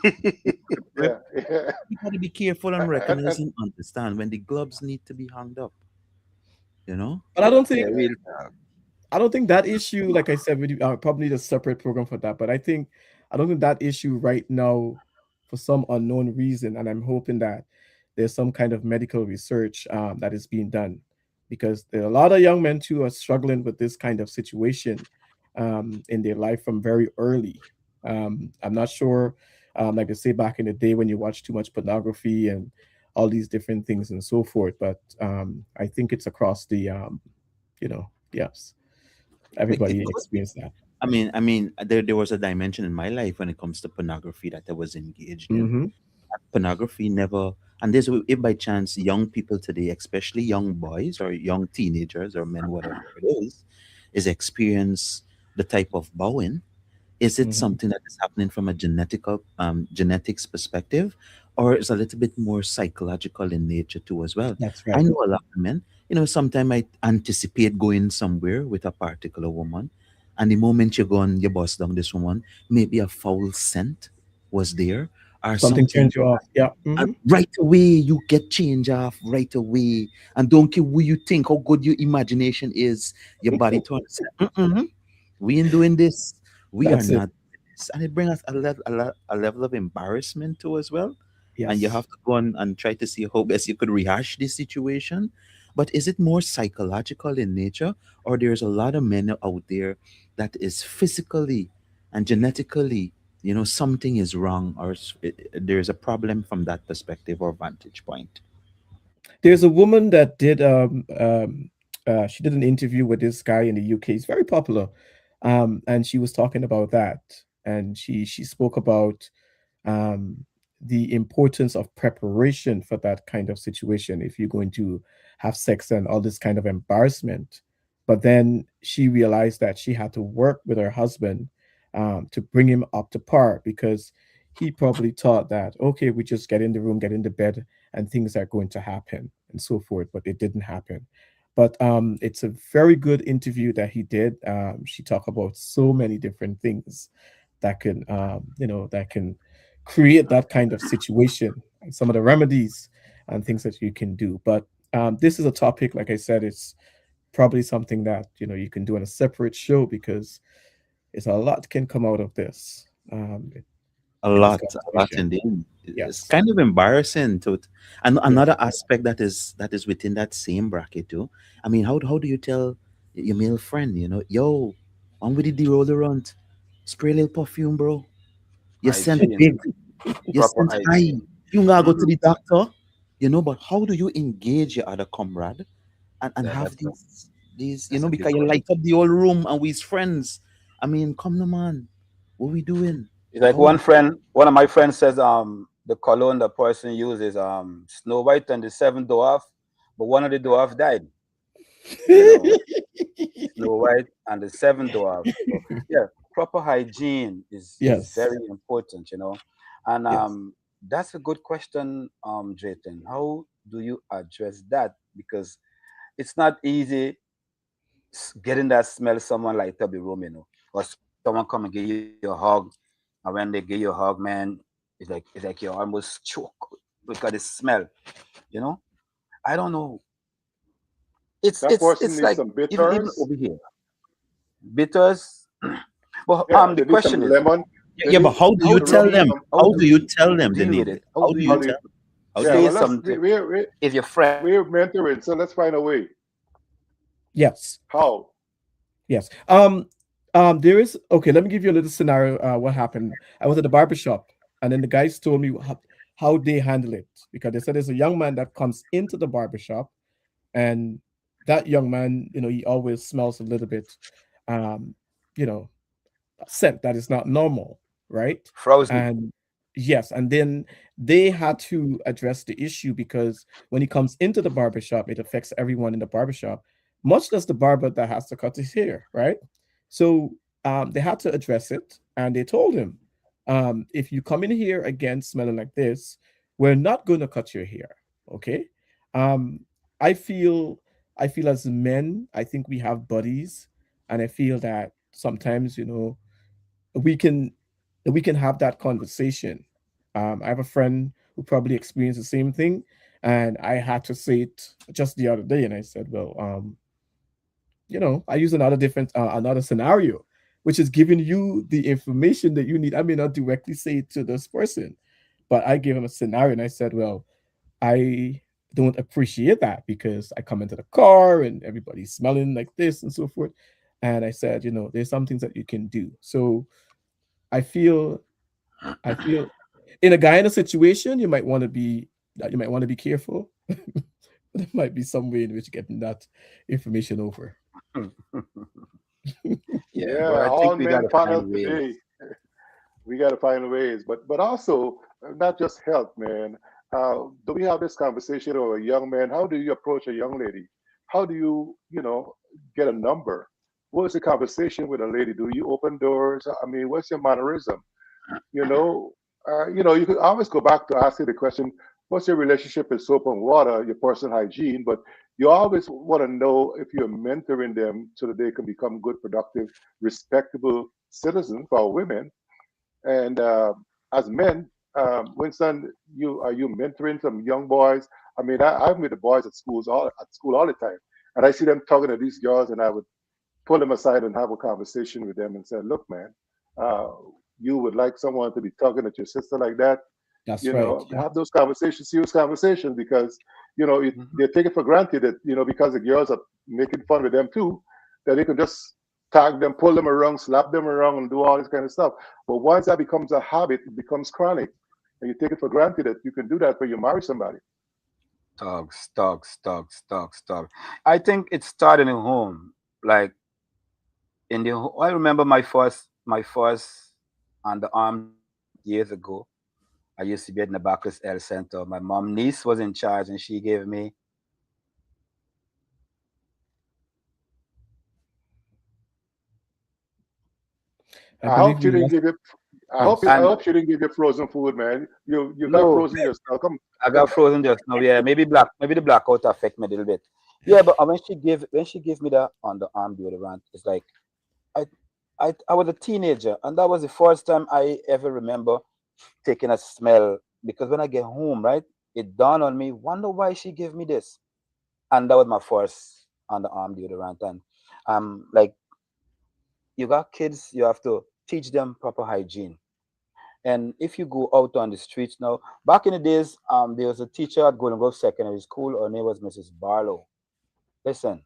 Yeah, yeah. You gotta be careful and recognize and understand when the gloves need to be hung up. You know? But I don't Yeah, think real. I don't think that issue, like I said, we probably need a separate program for that. But I don't think that issue right now, for some unknown reason, and I'm hoping that there's some kind of medical research that is being done, because there are a lot of young men too are struggling with this kind of situation in their life from very early. I'm not sure, like I say back in the day when you watch too much pornography and all these different things and so forth. But I think it's across the, yes. Everybody experienced that. I mean, there was a dimension in my life when it comes to pornography that I was engaged in. Mhm. Pornography never, and there's if by chance young people today, especially young boys or young teenagers or men, whatever it is experience the type of bowing. Is it Mhm. something that is happening from a genetics perspective, or is a little bit more psychological in nature too as well? That's I right. know a lot of men, sometimes I anticipate going somewhere with a particular woman, and the moment you go and you bust down this woman, maybe a foul scent was there or Something something. turns you off. Yeah. And right away, you get change off right away. And don't care who you think, how good your imagination is, your body turns. We ain't doing this. We That's are it. not doing this. And it brings us a level of embarrassment too as well. Yes. And you have to go on and try to see how best you could rehash this situation. But is it more psychological in nature, or there's a lot of men out there that is physically and genetically, something is wrong, or there's a problem from that perspective or vantage point? There's a woman that did she did an interview with this guy in the UK. He's very popular. And she was talking about that. And she spoke about the importance of preparation for that kind of situation if you're going to have sex and all this kind of embarrassment. But then she realized that she had to work with her husband to bring him up to par, because he probably thought that, okay, we just get in the room, get into bed, and things are going to happen and so forth. But it didn't happen. But it's a very good interview that he did. She talked about so many different things that can, that can create that kind of situation, and some of the remedies and things that you can do. But this is a topic, like I said, it's probably something that you can do on a separate show, because it's a lot can come out of this. A in this lot conversation. indeed. It's Yes. kind of embarrassing to it. And another aspect that is within that same bracket too. I mean, how do you tell your male friend, yo, I'm with the roll around, spray a little perfume, bro. You scent Hygiene. big, you Proper scent high. hygiene. You gotta go to the doctor, but how do you engage your other comrade and Yeah, have that's these, that's a big because you light up the whole room and we's friends. I mean, come on, man. What we doing? It's like How one of my friends says the cologne the person uses Snow White and the seven dwarf, but one of the dwarf died. Snow White and the seven dwarfs. So, yeah, proper hygiene is Yes. very important, And Yes. that's a good question, Drayton. How do you address that? Because it's not easy getting that smell someone light up the room, or someone come and give you a hug, and when they give you a hug, man, it's like you almost choke because the smell, I don't know That person it's needs like some even bitters. over here, bitters. Well, Yeah, the they need question some is, lemon. They Yeah, but need how do you to rub tell them? some. how How do do you tell you them they deal with need it? it? How How do do How you do you you, tell? How do yeah, you say well, tell? something if your friend? we're mentoring, so let's find a way. Yes. How? Yes. There is okay. Let me give you a little scenario. What happened? I was at the barber shop, and then the guys told me how they handle it because they said there's a young man that comes into the barber shop, and that young man, he always smells a little bit, um, you know, scent that is not normal, right? Frowsy. And yes, and then they had to address the issue because when he comes into the barbershop, it affects everyone in the barbershop, much less the barber that has to cut his hair, right? So they had to address it, and they told him, if you come in here again smelling like this, we're not going to cut your hair, okay? Um, I feel, I feel as men, I think we have buddies, and I feel that sometimes, we can we can have that conversation. I have a friend who probably experienced the same thing, and I had to say it just the other day, and I said, "Well, I use another scenario, which is giving you the information that you need. I may not directly say it to this person, but I gave him a scenario, and I said, "Well, I don't appreciate that because I come into the car and everybody's smelling like this and so forth." And I said, there's some things that you can do. So I feel I feel in a Guyana situation, you might want to be careful. There might be some way in which getting that information over. Yeah, but Yeah, I think all we men gotta panel find ways. today. We got to find ways, but also not just health, man. Do we have this conversation or a young man? How do you approach a young lady? How do you, get a number? What's the conversation with a lady? Do you open doors? I mean, what's your mannerism? You know, you could always go back to asking the question, what's your relationship with soap and water, your personal hygiene? But you always want to know if you're mentoring them so that they can become good, productive, respectable citizens for women. And as men, Winston, are you mentoring some young boys? I mean, I'm with the boys at school all the time, and I see them talking to these girls, and I would pull them aside and have a conversation with them and say, "Look, man, uh, you would like someone to be talking to your sister like that? That's right. Yeah. Have those conversations, serious conversations, because Mhm. they take it for granted that because the girls are making fun with them too, that they can just tag them, pull them around, slap them around, and do all this kind of stuff. But once that becomes a habit, it becomes chronic, and you take it for granted that you can do that when you marry somebody. Dogs, dogs, dogs, dogs, dogs. I think it started in home. Like I remember my first underarm years ago. I used to be at the Bacchus L Center. My mom niece was in charge, and she gave me. I I believe hope she we didn't lost. give you. I Yes. And hope she didn't give you frozen food, man. You got no, frozen yourself. Come. I got frozen just now. Yeah, maybe the blackout affect me a little bit. Yeah, but when she gave me the underarm deodorant, it's like I I was a teenager, and that was the first time I ever remember taking a smell. Because when I get home, right, it dawned on me, wonder why she gave me this, and that was my first underarm deodorant. And like, you got kids, you have to teach them proper hygiene. And if you go out on the streets now, back in the days, there was a teacher at Golden Grove Secondary School. Her name was Mrs. Barlow. Listen,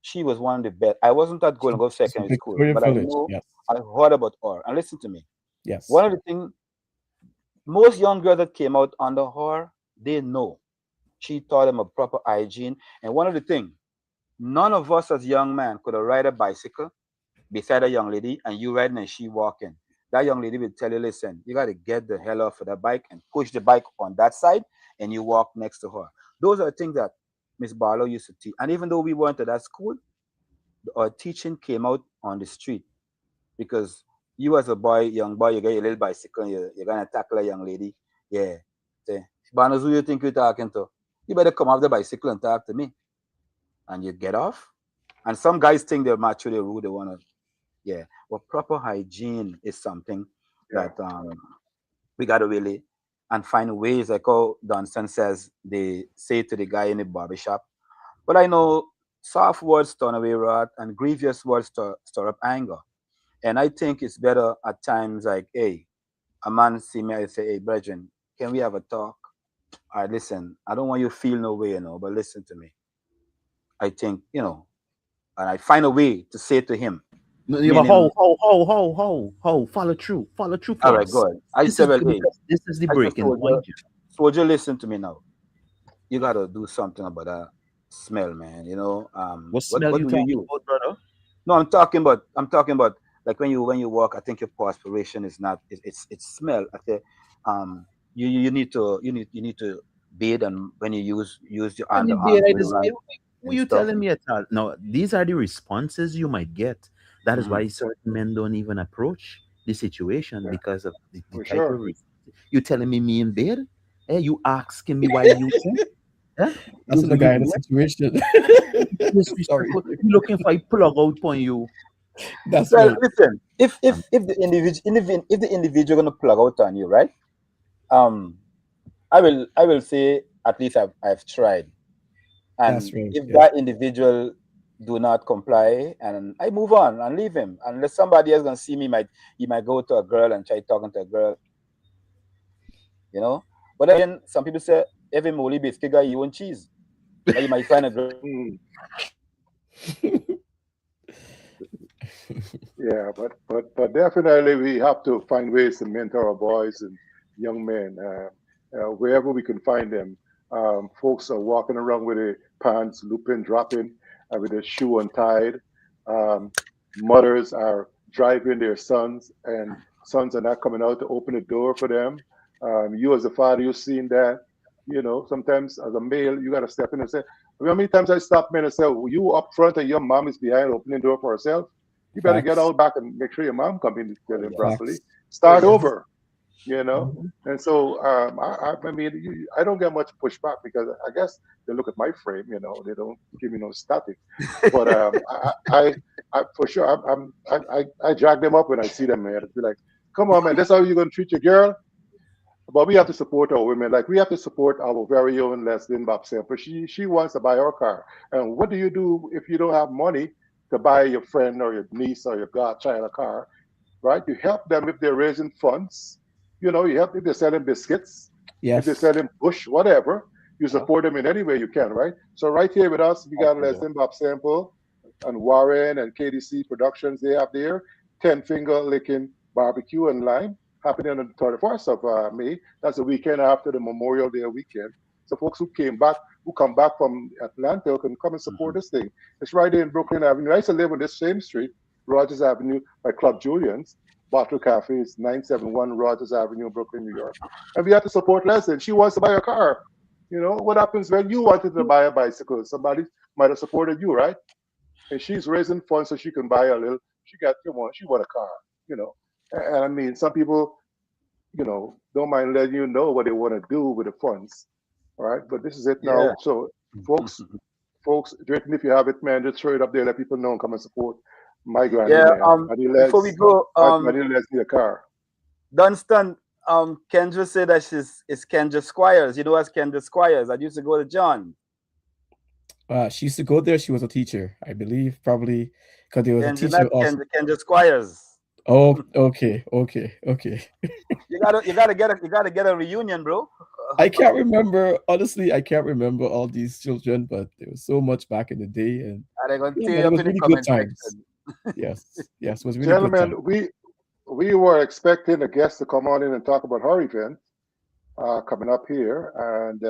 she was one of the best. I wasn't at Golden Grove It's a Secondary School, Victoria but I Village. know Yes. I heard about her. And listen to me. Yes. One of the things, most young girls that came out under her, they know. She taught them a proper hygiene. And one of the things, none of us as young men could have ride a bicycle beside a young lady and you riding and she walking. That young lady will tell you, listen, you got to get the hell off of that bike and push the bike on that side and you walk next to her. Those are the things that Miss Barlow used to teach. And even though we weren't at that school, our teaching came out on the street because you as a boy, young boy, you get your little bicycle, you're going to tackle a young lady. Yeah. Say, Barnes, who you think you're talking to? You better come off the bicycle and talk to me. And you get off. And some guys think they're mature, they're rude, they want to, yeah. Well, proper hygiene is something Yeah. that we got to really and find ways, like how Dunstan says, they say to the guy in the barbershop. But I know soft words turn away wrath, and grievous words stir up anger. And I think it's better at times like, hey, a man see me, I say, hey, brethren, can we have a talk? All right, listen, I don't want you to feel no way, but listen to me. I think, and I find a way to say to him. No, yeah, but ho, follow through All right, first. good. I This said, is, well, hey, this is the I said, breaking point. soldier, listen to me now. You gotta do something about that smell, man. What smell what you do you talking use? about, brother? No, I'm talking about like when you walk. I think your perspiration is not. It's smell. I say, you need to bathe, and when you use your And the underarm daylight is deodorant who and you stuff. telling me at all? No, these are the responses you might get. That is Mhm. why certain men don't even approach the situation Yeah, because of the for type of sure. you telling me in bed? Hey, you asking me why you think? Huh? That's You in the guy in the what? situation. Sorry. Disrespectful. You looking for a plug out on you? That's Well, right. listen. If Um, if if the individual gonna plug out on you, right? Um, I will say at least I've tried. That's And right. if Yeah. that individual do not comply, and I move on and leave him, unless somebody else gonna see me, he might go to a girl and try talking to a girl, But again, some people say every molly biscuit got you and cheese. Or you might find a girl. Mm, yeah, but definitely we have to find ways to mentor our boys and young men wherever we can find them. Folks are walking around with their pants looping, dropping, with their shoe untied. Um, Mothers are driving their sons, and sons are not coming out to open the door for them. You, as a father, you've seen that. Sometimes as a male, you got to step in and say, how many times I stop men and say, well, you up front and your mom is behind opening the door for herself? You better get Facts. out back and make sure your mom come in Oh the yes, properly. Facts. oh Start yes. over, you know. Mhm. And so I mean, I don't get much pushback because I guess they look at my frame, they don't give me no static. But for sure, I drag them up when I see them, man. It's be like, come on, man, that's how you're gonna treat your girl. But we have to support our women. Like we have to support our very own Leslie Bobson. But she wants to buy her car. And what do you do if you don't have money to buy your friend or your niece or your godchild a car? Right? You help them if they're raising funds. You help if they're selling biscuits, if they're Yes. selling bush, whatever. You Yeah, support them in any way you can, right? So right here with us, we I got see that. Leslie Bob Sample and Warren and KDC Productions. They have their 10 finger licking barbecue and lime happening on the 31st of May. That's the weekend after the Memorial Day weekend. So folks who come back from Atlanta can come and support Mhm. this thing. It's right there in Brooklyn Avenue. I used to live on this same street, Rogers Avenue, by Club Julian's. Bottle Cafe is 971 Rogers Avenue, Brooklyn, New York. And we have to support Leslie. She wants to buy a car. What happens when you wanted to buy a bicycle? Somebody might have supported you, right? And she's raising funds so she can buy a little. She want a car, you know. And I mean, some people, don't mind letting you know what they want to do with the funds, all right? But this is it Yeah. now. So, folks, Drayton, if you have it, man, just throw it up there. Let people know and come and support my granny, Yeah. man. Before we go, My Les need a car. Dunstan, Kendra said that it's Kendra Squires. You know as Kendra Squires. I used to go to John. She used to go there. She was a teacher, I believe, probably because there was a Kendra, teacher not also. Kendra Squires. Oh, okay. You gotta get a reunion, bro. I can't remember. Honestly, I can't remember all these children, but there was so much back in the day, and And they're gonna yeah, tear man, you it up was in the really good comment times. section. Yes, it was really good time. Gentlemen, we were expecting a guest to come on in and talk about her event coming up here, and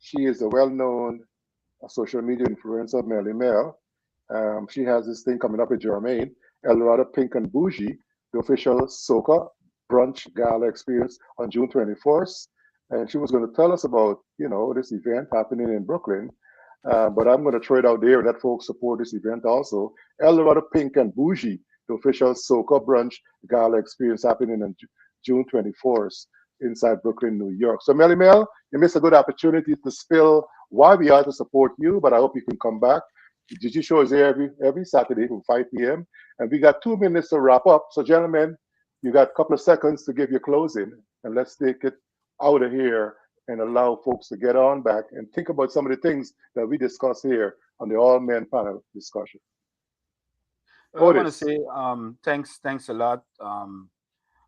she is a well-known social media influencer, Melly Mel. She has this thing coming up with Jermaine, Eldorado Pink and Bougie, the official Soca brunch gala experience on June 21st. And she was going to tell us about, this event happening in Brooklyn. But I'm going to throw it out there and let folks support this event also. Eldorado Pink and Bougie, the official Soca brunch gala experience happening on June 24th inside Brooklyn, New York. So, Melly Mel, you missed a good opportunity to spill why we are to support you, but I hope you can come back. The GG show is here every Saturday from 5 p.m. And we got 2 minutes to wrap up. So, gentlemen, you got a couple of seconds to give your closing, and let's take it out of here and allow folks to get on back and think about some of the things that we discuss here on the all men panel discussion. I want to Otis. say thanks a lot.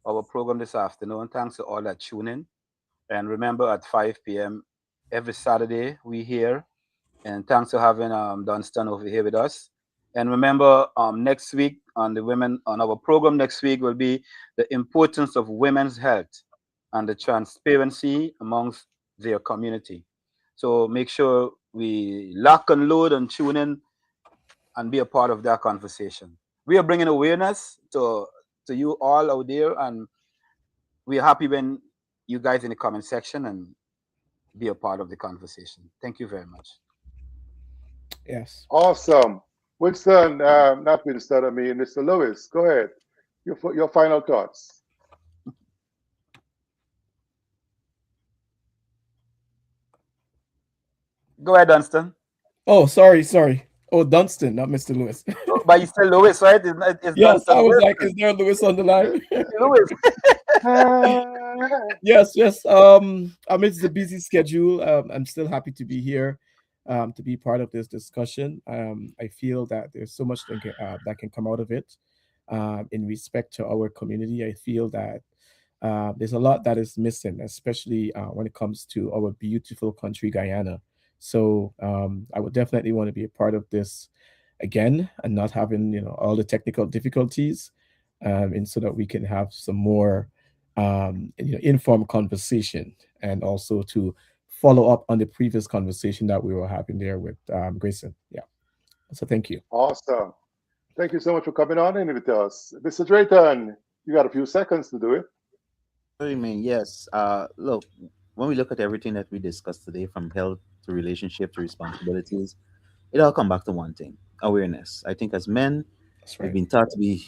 Our program this afternoon. Thanks to all that tune in. And remember, at 5 p.m. every Saturday, we here. And thanks for having Dunstan over here with us. And remember, next week on our program next week will be the importance of women's health and the transparency amongst their community. So make sure we lock and load and tune in and be a part of that conversation. We are bringing awareness to you all out there, and we're happy when you guys in the comment section and be a part of the conversation. Thank you very much. Yes. Awesome. Winston, not Winston, I mean, Mr. Lewis, go ahead. Your final thoughts. Go ahead, Dunstan. Oh, sorry. Oh, Dunstan, not Mr. Lewis. But you said Lewis, right? It's Yes, Dunstan I was Lewis. like, is there Lewis on the line? Lewis. Yes. Amidst the busy schedule, I'm still happy to be here, to be part of this discussion. I feel that there's so much that can come out of it. In respect to our community, I feel that there's a lot that is missing, especially when it comes to our beautiful country, Guyana. So I would definitely want to be a part of this again and not having all the technical difficulties, and so that we can have some more informed conversation, and also to follow up on the previous conversation that we were having there with Grayson. Yeah. So thank you. Awesome. Thank you so much for coming on in with us. Mr. Drayton, you got a few seconds to do it. What do you mean? Yes. Look, when we look at everything that we discussed today, from health to relationship to responsibilities, it all come back to one thing: awareness. I think as men, That's right. we've been taught to be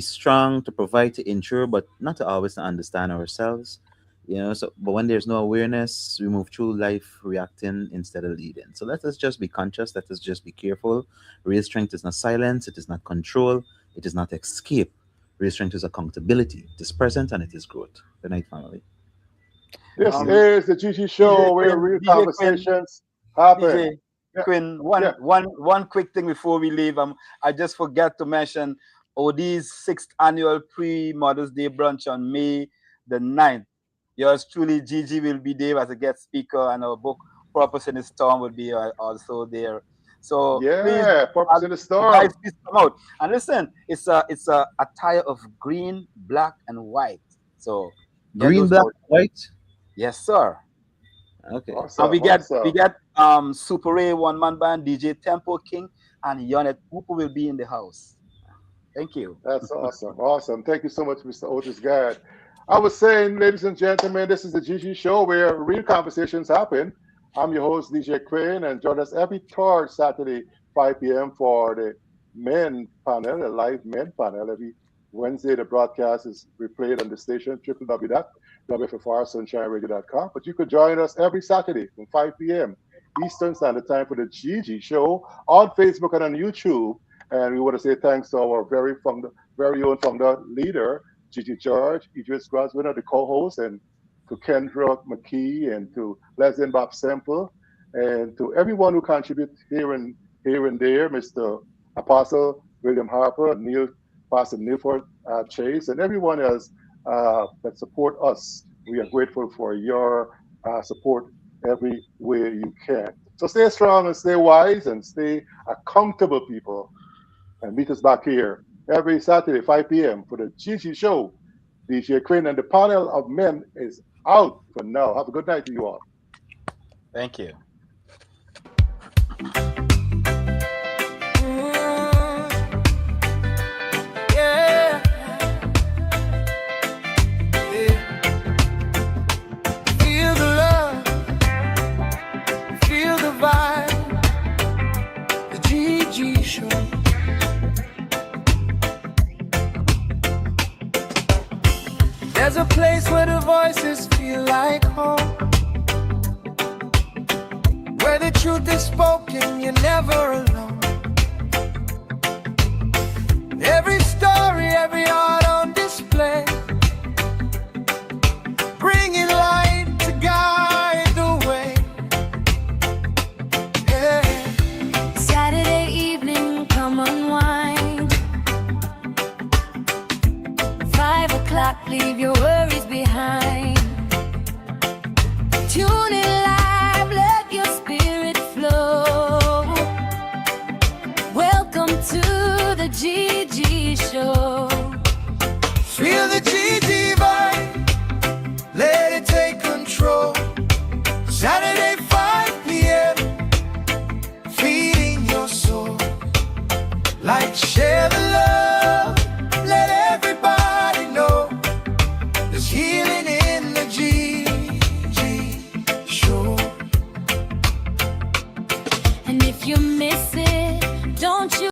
strong, to provide, to ensure, but not to always to understand ourselves. So but when there's no awareness, we move through life reacting instead of leading. So let us just be conscious, let us just be careful. Real strength is not silence, it is not control, it is not escape. Real strength is accountability, it is present, and it is growth. Good night, family. This is the GG show where real conversations happen. DJ Yeah. Quinn, one quick thing before we leave. I just forgot to mention OD's 6th annual pre-Mother's Day brunch on May the 9th. Yours truly, Gigi, will be there as a guest speaker, and our book Purpose in the Storm will be also there. So please, Purpose in the Storm. guys, please come out and listen. It's a attire of green, black, and white. So get Green, those black, out. white. Yes, sir. Okay. Awesome, And we get awesome. Super Ray one-man band, DJ Tempo King, and Yonet Upu will be in the house. Thank you. That's awesome. Awesome. Thank you so much, Mr. Otis Gadd. I was saying, ladies and gentlemen, this is the GG show where real conversations happen. I'm your host, DJ Crane, and join us every third Saturday, 5 p.m. for the men panel, the live men panel. Every Wednesday, the broadcast is replayed on the station, www.wffrsunshineradio.com. But you could join us every Saturday from 5 p.m. Eastern Standard Time for the GG show on Facebook and on YouTube. And we want to say thanks to our very own founder leader, Gigi George, Idris Graswinner, the co-host, and to Kendra McKee, and to Leslie and Bob Semple, and to everyone who contributes here and there, Mr. Apostle William Harper, Pastor Newford Chase, and everyone else that support us. We are grateful for your support every way you can. So stay strong and stay wise and stay accountable, people. And meet us back here every Saturday, 5 p.m. for the GG show. DJ Crane and the panel of men is out for now. Have a good night to you all. Thank you. Feel the love, feel the vibe, the GG show. There's a place where the voices feel like home, where the truth is spoken, you're never alone. Every story, every art on display, bringing light to guide Tune in live, let your spirit flow. Welcome to the GG Show. Feel the GG vibe, let it take control. Saturday 5 p.m. feeding your soul. Like, share the love, let everybody know there's healing in the GG Show. And if you miss it, don't you